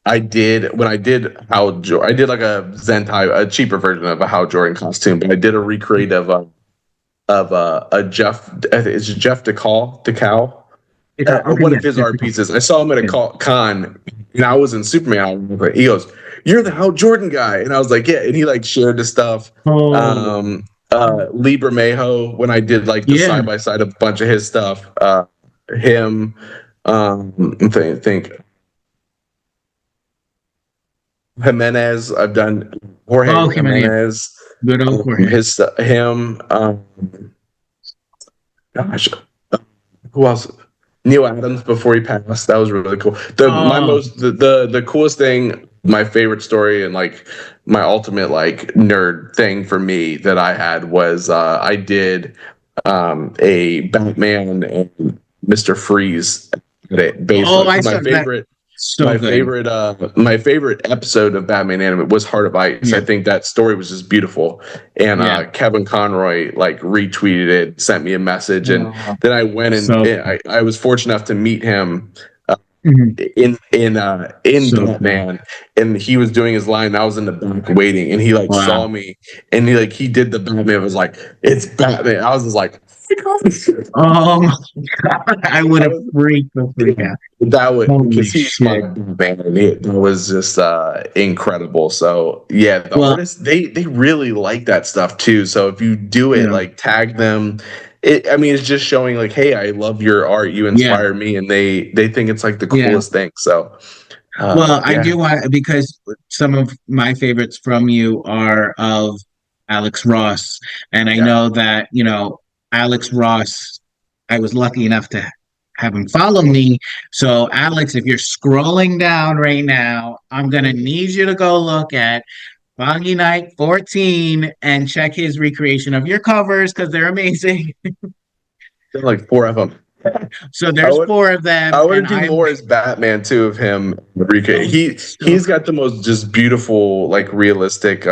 I did when I did I did like a Zentai, a cheaper version of a Hal Jordan costume, but I did a recreate of a Jeff. It's Jeff DeCal. Okay. One Yeah. of his art Difficult. pieces. I saw him at a Yeah. con, and I was in Superman. He goes, "You're the Hal Jordan guy," and I was like, "Yeah." And he like shared the stuff. Oh. Um, Lee Bermejo when I did like the Yeah. side by side of a bunch of his stuff. Him, think Jimenez. I've done Oh, Jorge him and yeah. Jimenez. Good old Jorge. Him. Gosh, who else? Neil Adams before he passed. That was really cool. Oh, The coolest thing, my favorite story, and like my ultimate like nerd thing for me that I had was I did a Batman and Mr. Freeze based oh, on I my saw that. favorite So good. my favorite episode of Batman animated was Heart of Ice. I Yeah. think that story was just beautiful. And Yeah. Kevin Conroy like retweeted it, sent me a message, and Oh, then I went so and I was fortunate enough to meet him mhm. in So cool. Batman, and he was doing his line. And I was in the back waiting, and he like Wow. saw me, and he did the Batman. Was like, it's Batman. I was just like, Oh my God. I would have freaked the freak out. That would, Holy because he's my shit. man, and that was just incredible. So yeah, the Well, artists they really like that stuff too. So if you do it, yeah, like tag them. I mean, it's just showing like, hey, I love your art. You yeah, inspire me, and they think it's like the yeah. coolest thing. So Well, I yeah, do want because some of my favorites from you are of Alex Ross, and I yeah. know that, Alex Ross, I was lucky enough to have him follow me. So, Alex, if you're scrolling down right now, I'm gonna need you to go look at Foggy Night 14 and check his recreation of your covers because they're amazing. There are like four of them. So I there's would four of them, I and want to do I'm more as Batman too of him. Enrique. oh, so He's got the most just beautiful, like realistic,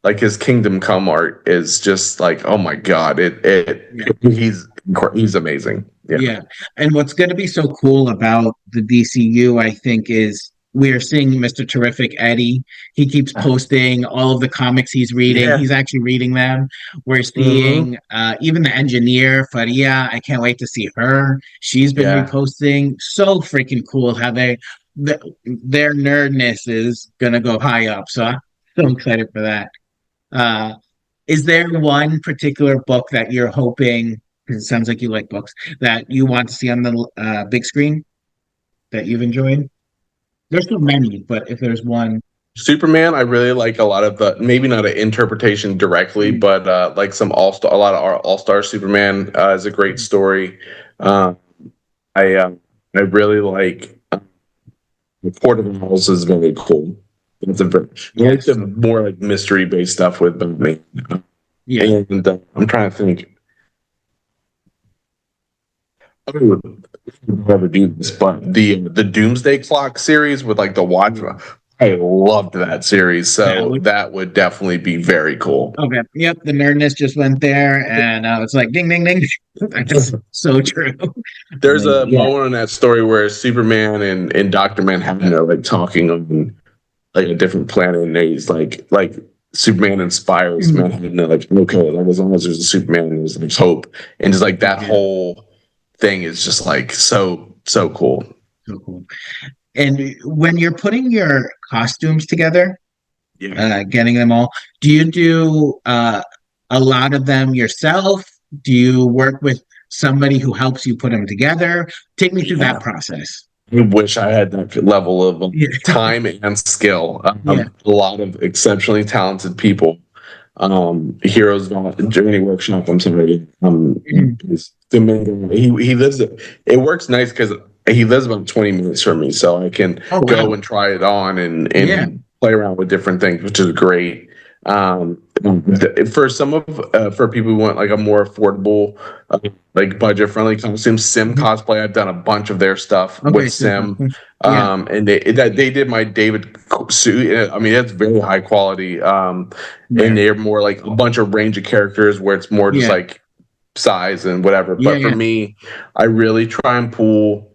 like his Kingdom Come art is just like, oh my god, yeah. he's amazing. Yeah, Yeah. And what's going to be so cool about the DCU, I think, is we are seeing Mr. Terrific Eddie. He keeps posting all of the comics he's reading. yeah. He's actually reading them. We're Hmm. seeing even the engineer, Faria. I can't wait to see her. She's been Yeah. reposting. So freaking cool how their nerdness is going to go high up. So I'm so excited for that. Uh, is there one particular book that you're hoping, because it sounds like you like books, that you want to see on the big screen that you've enjoyed? There's so many, but if there's one. Superman, I really like a lot of the, maybe not an interpretation directly, Mm, but like some a lot of our All Star Superman is a great mm, story. Uh, I I really like the Port of Owls is very cool. It's I like the yes. more like mystery based stuff with Batman. Yeah. And I'm trying to think. I would never do this, but the Doomsday Clock series with like the Watchmen, Mm. I loved that series. That So would that would definitely be very cool. okay. Yep, the nerdness just went there, and it's like ding, ding, ding. That's so true. There's a Yeah, moment in that story where Superman and Doctor Manhattan are like talking on like a different planet, and he's like Superman inspires mm, Manhattan. They're like, okay, like as long as there's a Superman, there's hope, and just like that yeah, whole thing is just like so cool. so cool. And when you're putting your costumes together, Yeah. getting them all. Do you do a lot of them yourself? Do you work with somebody who helps you put them together? Take me through that Yeah. process. I wish I had that level of Yeah, time and skill. yeah, A lot of exceptionally talented people. Heroes Journey Workshop. I'm sorry. mhm. Is Domingo. He lives. It works nice because he lives about 20 minutes from me, so I can Oh go wow, and try it on yeah, and play around with different things, which is great. For some of for people who want like a more affordable, like budget friendly costume, Sim mhm. Cosplay. I've done a bunch of their stuff Okay, with super. Sim, Yeah, and they did my David suit. I mean, that's very high quality. And yeah, they're more like a bunch of range of characters where it's more just yeah, like size and whatever. yeah, But for yeah, me, I really try and pull.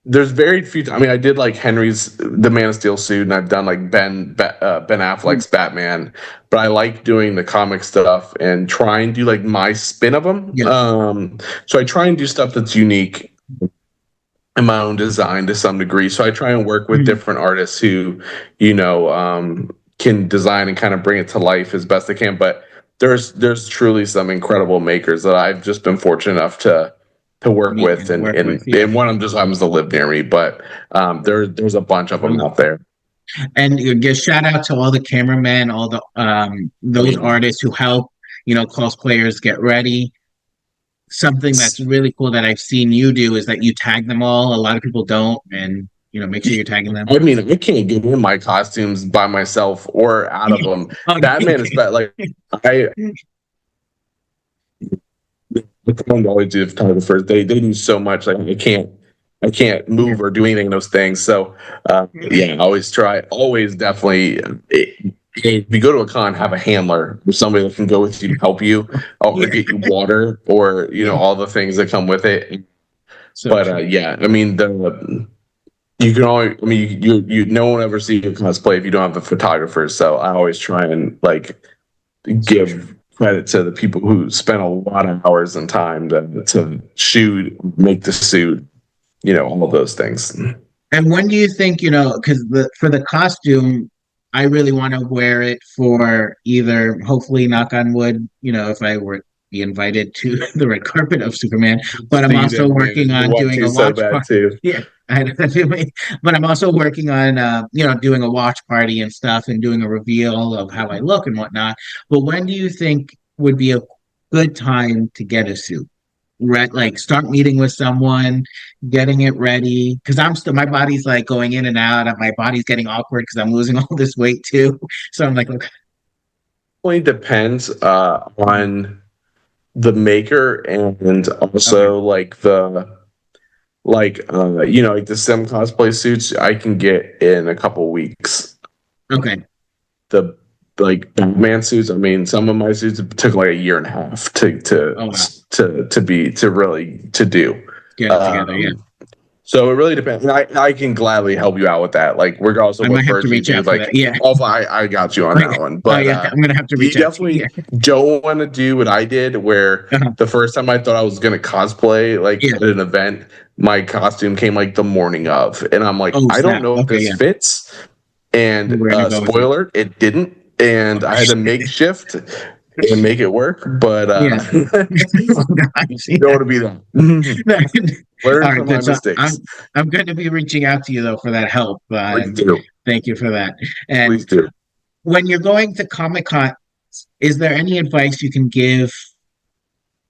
There's very few. I mean, I did like Henry's the Man of Steel suit, and I've done like Ben mm, Affleck's Batman. But I like doing the comic stuff and try and do like my spin of them. yeah, So I try and do stuff that's unique in my own design to some degree. So I try and work with mhm. different artists who, can design and kind of bring it to life as best they can. But there's truly some incredible makers that I've just been fortunate enough to work Meet with, and work with. Yeah, and one of them just happens to live near me. But there's a bunch of them out there. and you just shout out to all the cameramen, all the Oh those yeah. artists who help cosplayers get ready. Something that's really cool that I've seen you do is that you tag them all. A lot of people don't, and make sure you're tagging them. I mean, I can't get in my costumes by myself or out of them. Batman is Okay. bad. Like I the phone always do photographers. They do so much. Like I can't Yeah. move or do anything in those things. So yeah, always try. Always definitely. If you go to a con, have a handler or somebody that can go with you to help you, or Yeah. get you water, or Yeah. all the things that come with it. So But true. yeah, I mean the you can always. I mean you no one ever see you cosplay if you don't have a photographer. So I always try and like So true. credit to the people who spent a lot of hours and time to shoot, make the suit, all of those things. And when do you think, because for the costume, I really want to wear it for either, hopefully, knock on wood, if I were to be invited to the red carpet of Superman, but I'm See also them, man. working You on want doing to a so watch bad party. too. Yeah, but I'm also working on, doing a watch party and stuff and doing a reveal of how I look and whatnot. But when do you think would be a good time to get a suit? Like start meeting with someone, getting it ready. Because I'm still, my body's like going in and out. My body's getting awkward because I'm losing all this weight too. So I'm like, okay. Only depends on the maker and Okay. also like the sim cosplay suits I can get in a couple weeks. Okay. The like Batman suits, I mean, some of my suits took like a year and a half to Oh wow. to do. Get it together. Yeah. Um, so it really depends. And I can gladly help you out with that. Like regardless of I what might have to version you reach do, out for that. like Yeah. also I got you on that one. Oh But yeah. I'm gonna have to you reach out to you. definitely Yeah. don't want to do what I did, where Uh-huh. the first time I thought I was gonna cosplay like Yeah. at an event, my costume came like the morning of, and I'm like, Oh I don't snap. know if Okay. this Yeah. fits. And We're gonna go with it. spoiler, it didn't, and I had to make shift and make it work. But Yeah. you Oh gosh. don't want to be that. All Learn right. from my Good. So mistakes. I'm going to be reaching out to you though for that help. Please And do. thank you for that. And Please do. when you're going to Comic Con, is there any advice you can give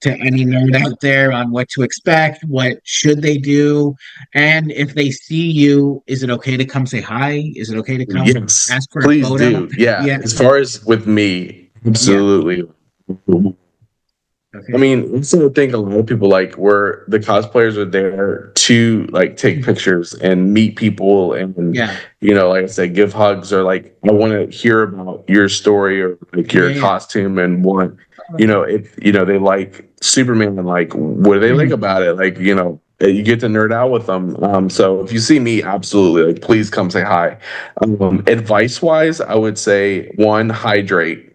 to any nerd out there on what to expect? What should they do? And if they see you, is it okay to come say hi? Is it okay to come Yes, ask for a please photo? do. Yeah. Yeah, As far as with me, yeah. absolutely. I Okay. mean, I also think a lot of people like where the cosplayers are there to like take pictures and meet people and Yeah, like I said, give hugs or like I want to hear about your story or like yeah, your yeah. costume and want if they like Superman and like what do they like Mhm. about it? Like, you get to nerd out with them. So if you see me, absolutely, like please come say hi. Advice wise, I would say one, hydrate.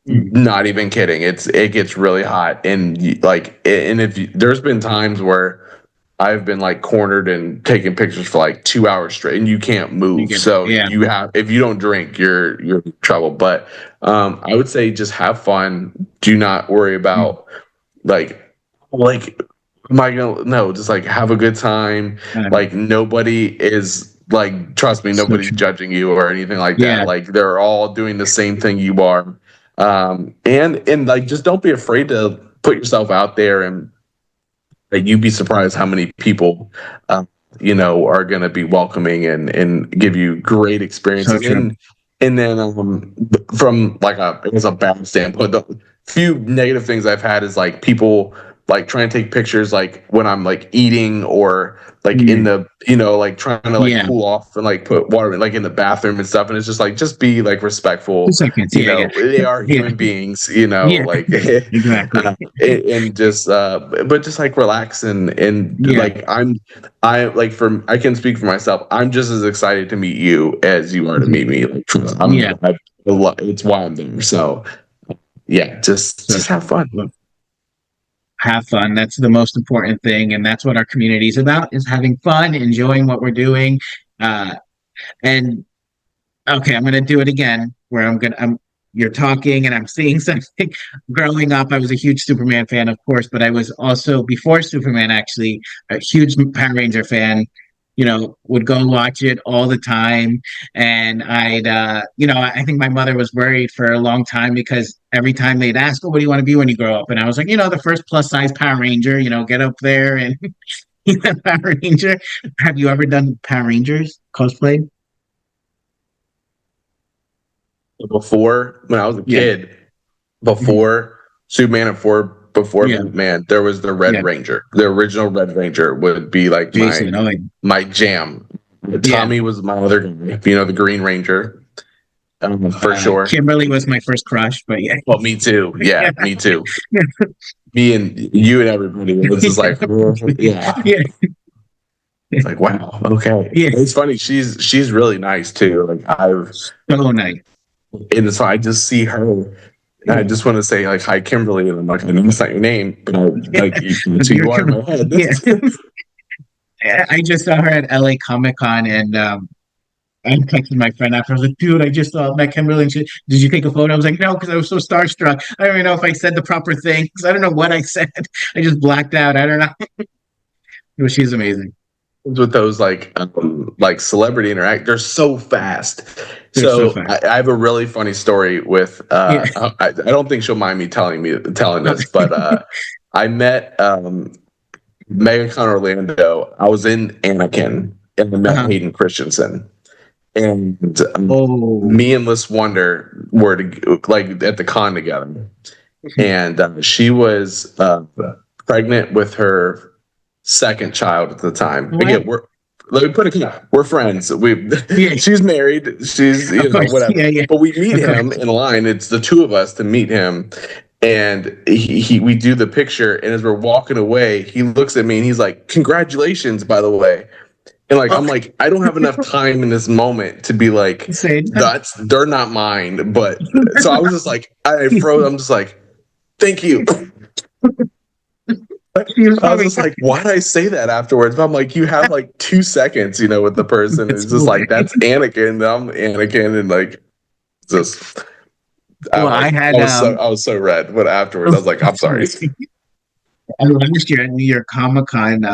Mhm. Not even kidding. It gets really hot, and if there's been times where I've been like cornered and taking pictures for like 2 hours straight, and you can't You move. get So yeah. you have if you don't drink, you're in trouble. But I would say just have fun. Do not worry Mhm. about like am I gonna no, just like have a good time. Um, Like nobody is like trust me, so nobody's true. judging you or anything like that. Yeah. Like they're all doing the same thing you are. And like just don't be afraid to put yourself out there and like you'd be surprised how many people are gonna be welcoming and give you great So experiences. true. And then from like a bad standpoint, the few negative things I've had is like people like trying to take pictures like when I'm like eating or like in Mhm. the like trying to like Yeah. cool off and like put water like in the bathroom and stuff. And it's just like just be like Two respectful. seconds. Yeah, yeah. They are Yeah. human beings, Yeah. like Exactly. and just but just like relax and Yeah. like I like for I can speak for myself. I'm just as excited to meet you as you are to Mhm. meet me. Like Yeah. it's why I'm there. So yeah, So just have true. fun. Look, have fun. That's the most important thing. And that's what our community is about, is having fun, enjoying what we're doing. Uh, and okay, I'm gonna do it again where I'm you're talking and I'm seeing something. Growing up, I was a huge Superman fan, of course, but I was also before Superman actually a huge Power Ranger fan. Would go watch it all the time. And I think my mother was worried for a long time because every time they'd ask, "Oh, what do you want to be when you grow up?" And I was like, the first plus size Power Ranger, get up there and Power Ranger. Have you ever done Power Rangers cosplay? Before when I was a Yeah. kid, Mhm. before Superman and before Yeah. Batman, there was the Red Yeah. Ranger. The original Red Ranger would be like Jason. Oh, my jam. yeah. Tommy was my other guy, the Green Ranger, for sure. Kimberly was my first crush, but yeah. Well, me too. Yeah. Yeah, me too. Me and you and everybody. It was just like, yeah. Yeah. It's like, wow, okay. Yeah. It's funny. She's really nice too. Like I've So nice. and so I just see her I just want to say like hi, Kimberly, and I'm like, I know it's not your name, but like so you are in my head. Yeah. I just saw her at LA Comic Con, and I texted my friend after. I was like, "Dude, I just met Kimberly. And did you take a photo?" I was like, "No," because I was so starstruck. I don't even know if I said the proper thing because I don't know what I said. I just blacked out. I don't know. But she's amazing. With those like celebrity interact, they're so fast. They're so So fast. I have a really funny story with Yeah. I don't think she'll mind me telling this, but I met MegaCon Orlando. I was in Anakin and I met Uh-huh. Hayden Christensen. And Oh. me and Liz Wonder were like at the con together, and she was pregnant with her second child at the time. What? Again, let me put it clear, we're friends. We Yeah. she's married, she's Of course. whatever. Yeah. Yeah. But we meet Of course. him in line. It's the two of us to meet him, and we do the picture. And as we're walking away, he looks at me and he's like, "Congratulations, by the way." And like Oh, I'm like, I don't have enough time in this moment to be like, insane. they're not mine. But so I was just like, I froze. I'm just like, thank you. She was I was probably just like, why did I say that afterwards? But I'm like, you have like 2 seconds, with the person. it's It's just cool. like that's Anakin. I'm Anakin, and like just I Well, don't I know. had I was so red. But afterwards, I was like, I'm sorry. last year at New York Comic Con,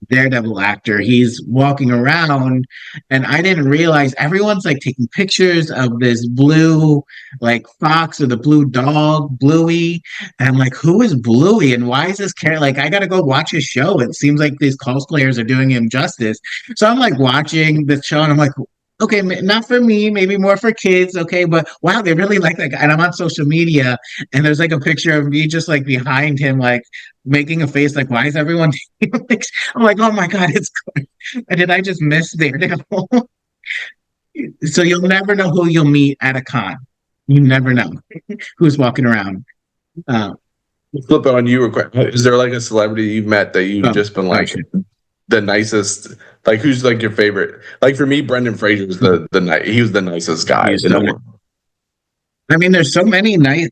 Daredevil actor. He's walking around, and I didn't realize everyone's like taking pictures of this blue, like fox or the blue dog, Bluey. And I'm like, who is Bluey, and why is this character? Like, I gotta go watch his show. It seems like these cosplayers are doing him justice. So I'm like watching the show, and I'm like, okay, not for me, maybe more for kids. Okay, but wow, they really like that guy. And I'm on social media, and there's like a picture of me just like behind him, like making a face, like, why is everyone taking a picture? I'm like, oh my God, it's good. And did I just miss Daredevil? So you'll never know who you'll meet at a con. You never know who's walking around. Uh, Flip it on you real quick. Is there like a celebrity you've met that you've oh, just been oh like shit. the nicest? Like who's like your favorite? Like for me, Brendan Fraser was the night. He was the nicest guy He's in so the nice. world. I mean, there's so many nice.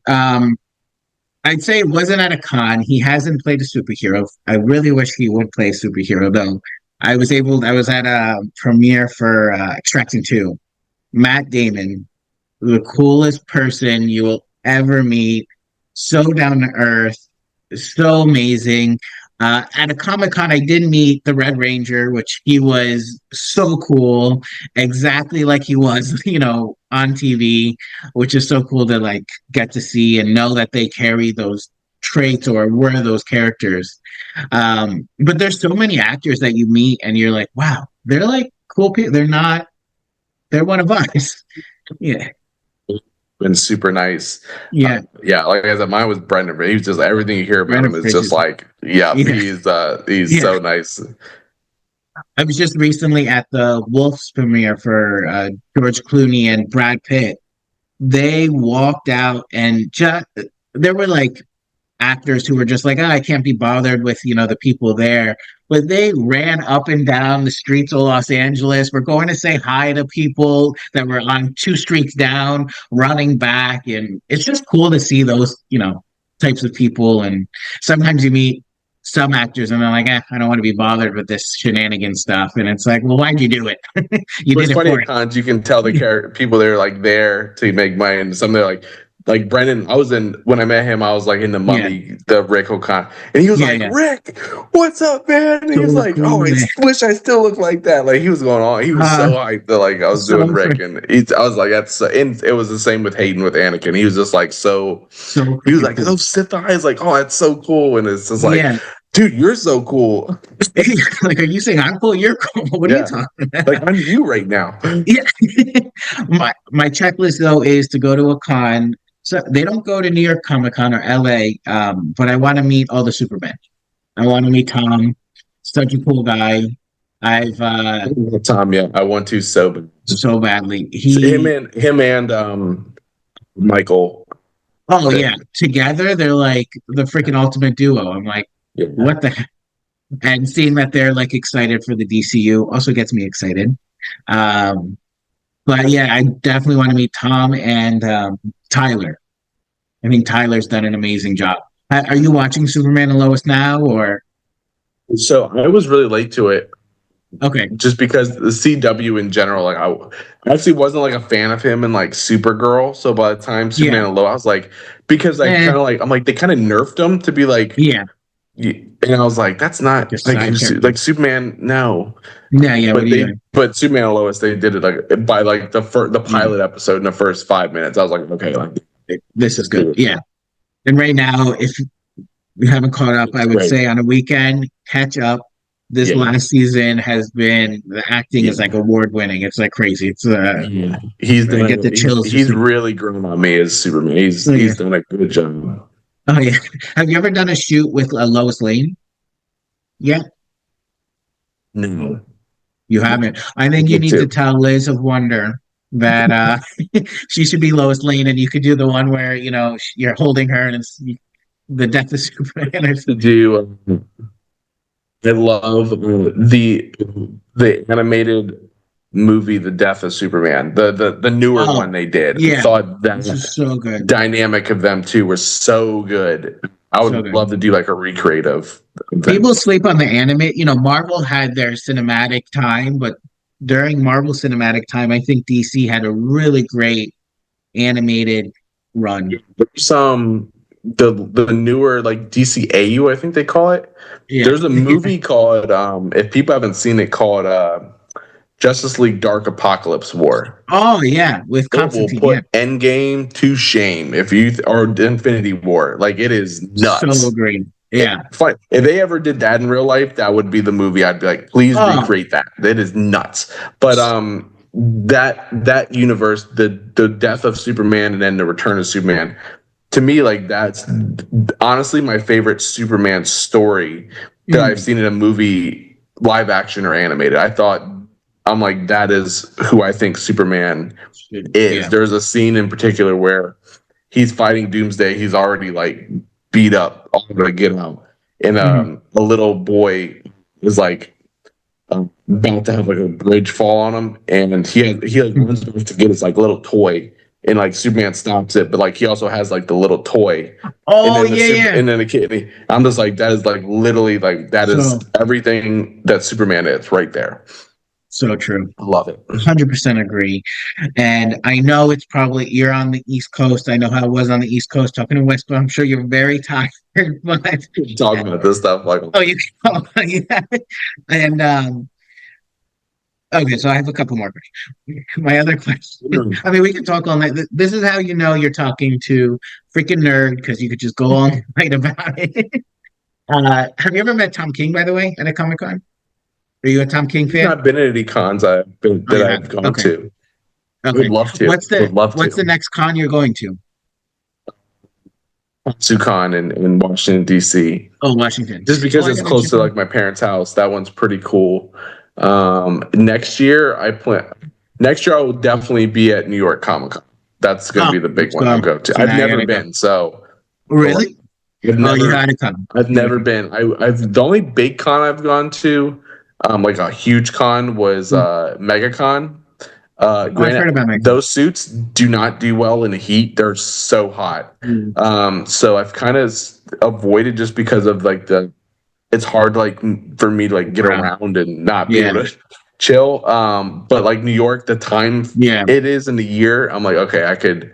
I'd say it wasn't at a con. He hasn't played a superhero. I really wish he would play a superhero though. I was at a premiere for Extraction 2. Matt Damon, the coolest person you will ever meet, so down to earth, so amazing. At a Comic Con, I did meet the Red Ranger, which he was so cool, exactly like he was, on TV, which is so cool to like get to see and know that they carry those traits or were those characters. But there's so many actors that you meet and you're like, wow, they're like cool people. They're one of us. Yeah. Been super nice. Yeah. Yeah, like I said, mine was Brendan. He was just everything you hear about Brandon him is just Fraser's. like, yeah, Yeah. he's Yeah. so nice. I was just recently at the Wolf's premiere for George Clooney and Brad Pitt. They walked out and just there were like actors who were just like, oh, I can't be bothered with, the people there. But they ran up and down the streets of Los Angeles. We're going to say hi to people that were on two streets down, running back. And it's just cool to see those, types of people. And sometimes you meet some actors and they're like, I don't want to be bothered with this shenanigan stuff. And it's like, well, why'd you do it? You But did it's it funny for at cons you can tell the people that are like there to make money, and some they're like Brendan. I was in when I met him. I was like in the yeah, Mummy, the Rick O'Connor, and he was yeah, like, yeah. "Rick, what's up, man?" And he was So like, cool, "Oh, I man. wish I still looked like that." Like he was going on. He was so Uh, hyped that like I was so doing for Rick, and I was like, "That's." And it was the same with Hayden with Anakin. He was just like so. so He was freaking like, cool. "Those Sith eyes, like, oh, that's so cool," and it's just like, Yeah. dude, you're so cool. Like, are you saying I'm cool? You're cool. What are you Yeah, talking like about? I'm you right now. Yeah. My checklist though is to go to a con. So they don't go to New York Comic Con or LA, but I want to meet all the Supermen. I want to meet Tom, such a cool guy. I've Tom, yeah, I want to so bad. so badly. So He him and Michael. Oh yeah, together they're like the freaking ultimate duo. I'm like, Yeah. what the heck? And seeing that they're like excited for the DCU also gets me excited. Um, but yeah, I definitely want to meet Tom and Tyler. I think Tyler's done an amazing job. Are you watching Superman and Lois now, or So I was really late to it okay? just because the CW in general, like I actually wasn't like a fan of him and like Supergirl. So by the time Yeah, Superman and Lois, I was like, because I eh, kind of like, I'm like, they kind of nerfed him to be like, yeah, and I was like, that's like a not like side character. like Superman, no. Yeah, yeah. What are you doing? But Superman and Lois, they did it like by like the Yeah, pilot episode in the first 5 minutes. I was like, okay, like this is good. do it. Yeah, and right now, if you haven't caught up, I It's would great. say on a weekend, catch up. This Yeah, last season has been the acting is like yeah. award winning. It's like crazy. It's Yeah, I get the chills just he's thinking. really grown on me as Superman. Oh yeah, He's done a good job. oh yeah. Have you ever done a shoot with Lois Lane? Yeah, No, you haven't. I think you me need to too. tell Liz of Wonder that she should be Lois Lane, and you could do the one where you're holding her and it's the death of Superman. Or To do, I love the animated movie, The Death of Superman, the newer one oh they did. I yeah, thought this that is so good, dynamic of them two was so good. I so would good. love to do like a recreate of them. People sleep on the anime. Marvel had their cinematic time, but during Marvel cinematic time, I think DC had a really great animated run. There's the newer like DCAU, I think they call it. Yeah. There's a movie called if people haven't seen it, called Justice League Dark Apocalypse War. Oh yeah, with It will Constantine. Yeah, put Endgame to shame if you or Infinity War. Like it is so nuts. great. Yeah. Fine. If they ever did that in real life, that would be the movie. I'd be like, please Oh, recreate that. That is nuts. But that universe, the death of Superman and then the return of Superman, to me, like that's honestly my favorite Superman story that I've mm, seen in a movie, live action or animated. I'm like, that is who I think Superman is. yeah. There's a scene in particular where he's fighting Doomsday. He's already like beat up, all to get out, and Mhm. a little boy is like about to have like a bridge fall on him, and he like Mhm. runs over to get his like little toy, and like Superman stops it, but like he also has like the little toy, and Oh then yeah, yeah. the kid. I'm just like that is like literally like that is So everything that Superman is right there. so true. I love it. 100% agree. And I know it's probably you're on the East Coast. I know how it was on the East Coast talking to West, but I'm sure you're very tired. But Talking about this stuff like oh, you yeah. And okay, so I have a couple more questions. My other question, I mean, we can talk all night. This is how you know you're talking to freaking nerd because you could just go all night about it. Have you ever met Tom King, by the way, at a Comic Con? Are you a Tom King I've fan? not been at any cons Oh, that you I've haven't. gone Okay, to. Would okay. love to. What's the Would love what's the to. next con you're going to? SuCon in Washington D.C. Oh, Washington. Just Oh, because I it's gotta close check to out. like my parents' house. That one's pretty cool. Next year I plan. Next year I will definitely be at New York Comic Con. That's going to Oh, be the big let's one I'll go. go to. So I've now I never gotta go. been, so Really? I've Oh, you never gotta come. I've You gotta never come. been. I've the only big con I've gone to, like a huge con was Mm. MegaCon. Oh, I've heard Granted, about Mexico. those suits do not do well in the heat. They're so hot. Mm. So I've kind of avoided just because of like it's hard like for me to like get Around. around and not be Yeah. able to chill. But like New York, the time Yeah. it is in the year, I'm like, okay, I could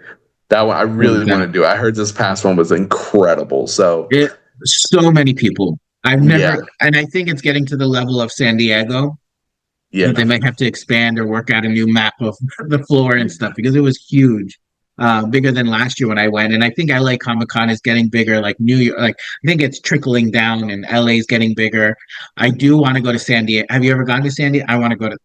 that one I really Okay. want to do. I heard this past one was incredible. So It so many people. I've yeah, never, and I think it's getting to the level of San Diego that yeah. they might have to expand or work out a new map of the floor and stuff because it was huge, bigger than last year when I went. And I think LA Comic Con is getting bigger, like New York. Like I think it's trickling down, and LA is getting bigger. I do want to go to San Diego. Have you ever gone to San Diego? I want to go to.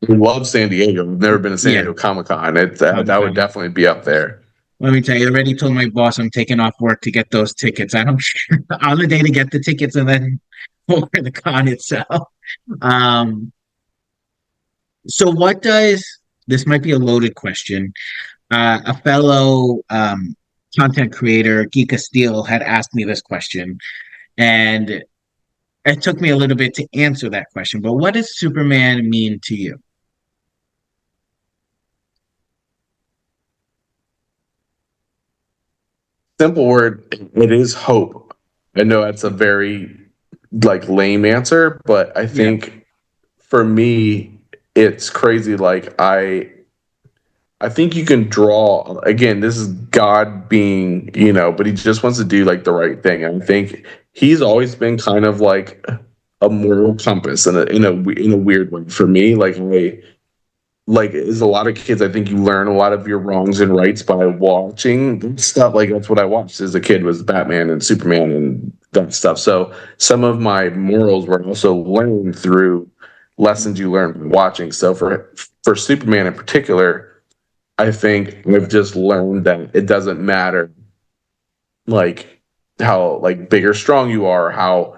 Love San Diego. I've never been to San Yeah, Diego Comic Con. Comic That would Con. definitely be up there. Let me tell you, I already told my boss I'm taking off work to get those tickets. I don't on the day to get the tickets and then for the con itself. Um, so what does this might be a loaded question. A fellow content creator, Geeka Steel, had asked me this question, and it took me a little bit to answer that question. But what does Superman mean to you? simple word, it is hope. I know that's a very like lame answer, but I Yeah. think for me, it's crazy. Like I think you can draw again, this is God being, but he just wants to do like the right thing. And I think he's always been kind of like a moral compass in a weird way for me. Like as a lot of kids, I think you learn a lot of your wrongs and rights by watching stuff. Like that's what I watched as a kid was Batman and Superman and that stuff. So some of my morals were also learned through lessons you learn by watching. So for Superman in particular, I think we've just learned that it doesn't matter like how like big or strong you are, how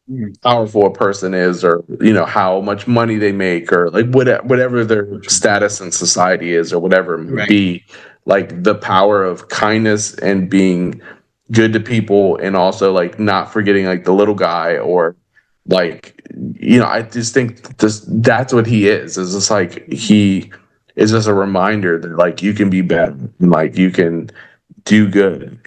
Mm. powerful a person is, or how much money they make, or like whatever their status in society is, or whatever it might Right. be. Like the power of kindness and being good to people, and also like not forgetting like the little guy, or like I just think that's what he is just like he is just a reminder that like you can be better and like you can do good.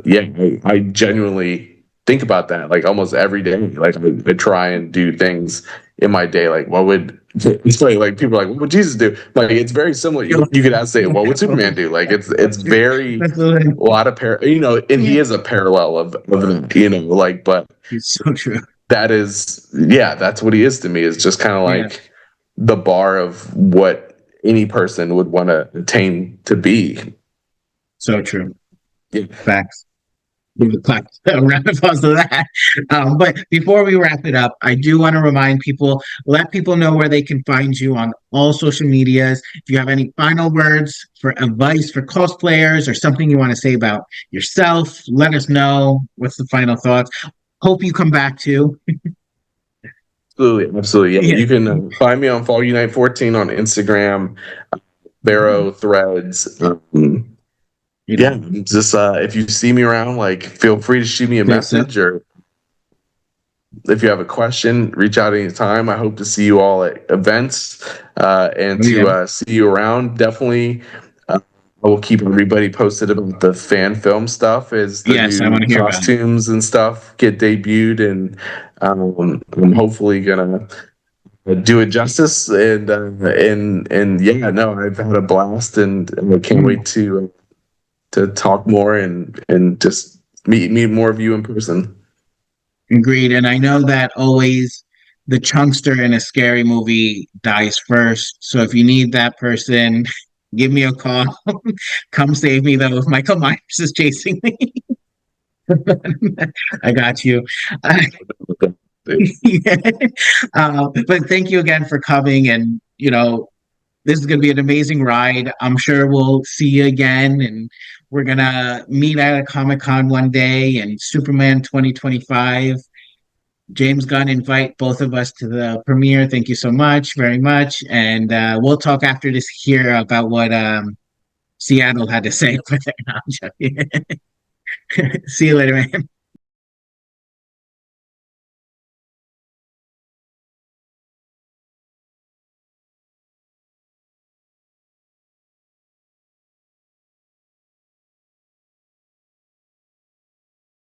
Yeah, I genuinely think about that like almost every day. Like I try and do things in my day. Like what would it's funny, like people are like, what would Jesus do? Like it's very similar. You could ask say, what would Superman do? Like it's very That's the a lot of and yeah. he is a parallel of like, but It's so true. that is that's what he is to me, is just kind of Yeah. like the bar of what any person would want to attain to be. So true. Yeah. Facts. Give a clap, a round of applause to that. But before we wrap it up, I do want to remind people, let people know where they can find you on all social medias. If you have any final words for advice for cosplayers or something you want to say about yourself, let us know. What's the final thoughts? Hope you come back to. Absolutely, absolutely. Yeah, Yeah. you can find me on Fall Unite 14 on Instagram, Barrow Threads. You Yeah, know, just if you see me around, like feel free to shoot me a that's it. message, or if you have a question, reach out anytime. I hope to see you all at events and Oh, to yeah. see you around. Definitely, I will keep everybody posted about the fan film stuff as the Yes, I new want to hear about it. costumes and stuff get debuted, and I'm hopefully gonna do it justice. And yeah, no, I've had a blast, and I can't Mm. wait to talk more and just meet more of you in person. Agreed. And I know that always the chunkster in a scary movie dies first. So if you need that person, give me a call. Come save me though if Michael Myers is chasing me. I got you. Yeah. But thank you again for coming. And, this is going to be an amazing ride. I'm sure we'll see you again. And we're going to meet at a Comic Con one day and Superman 2025. James Gunn invite both of us to the premiere. Thank you so much, very much. And we'll talk after this here about what Seattle had to say over there. No, I'm joking. See you later, man.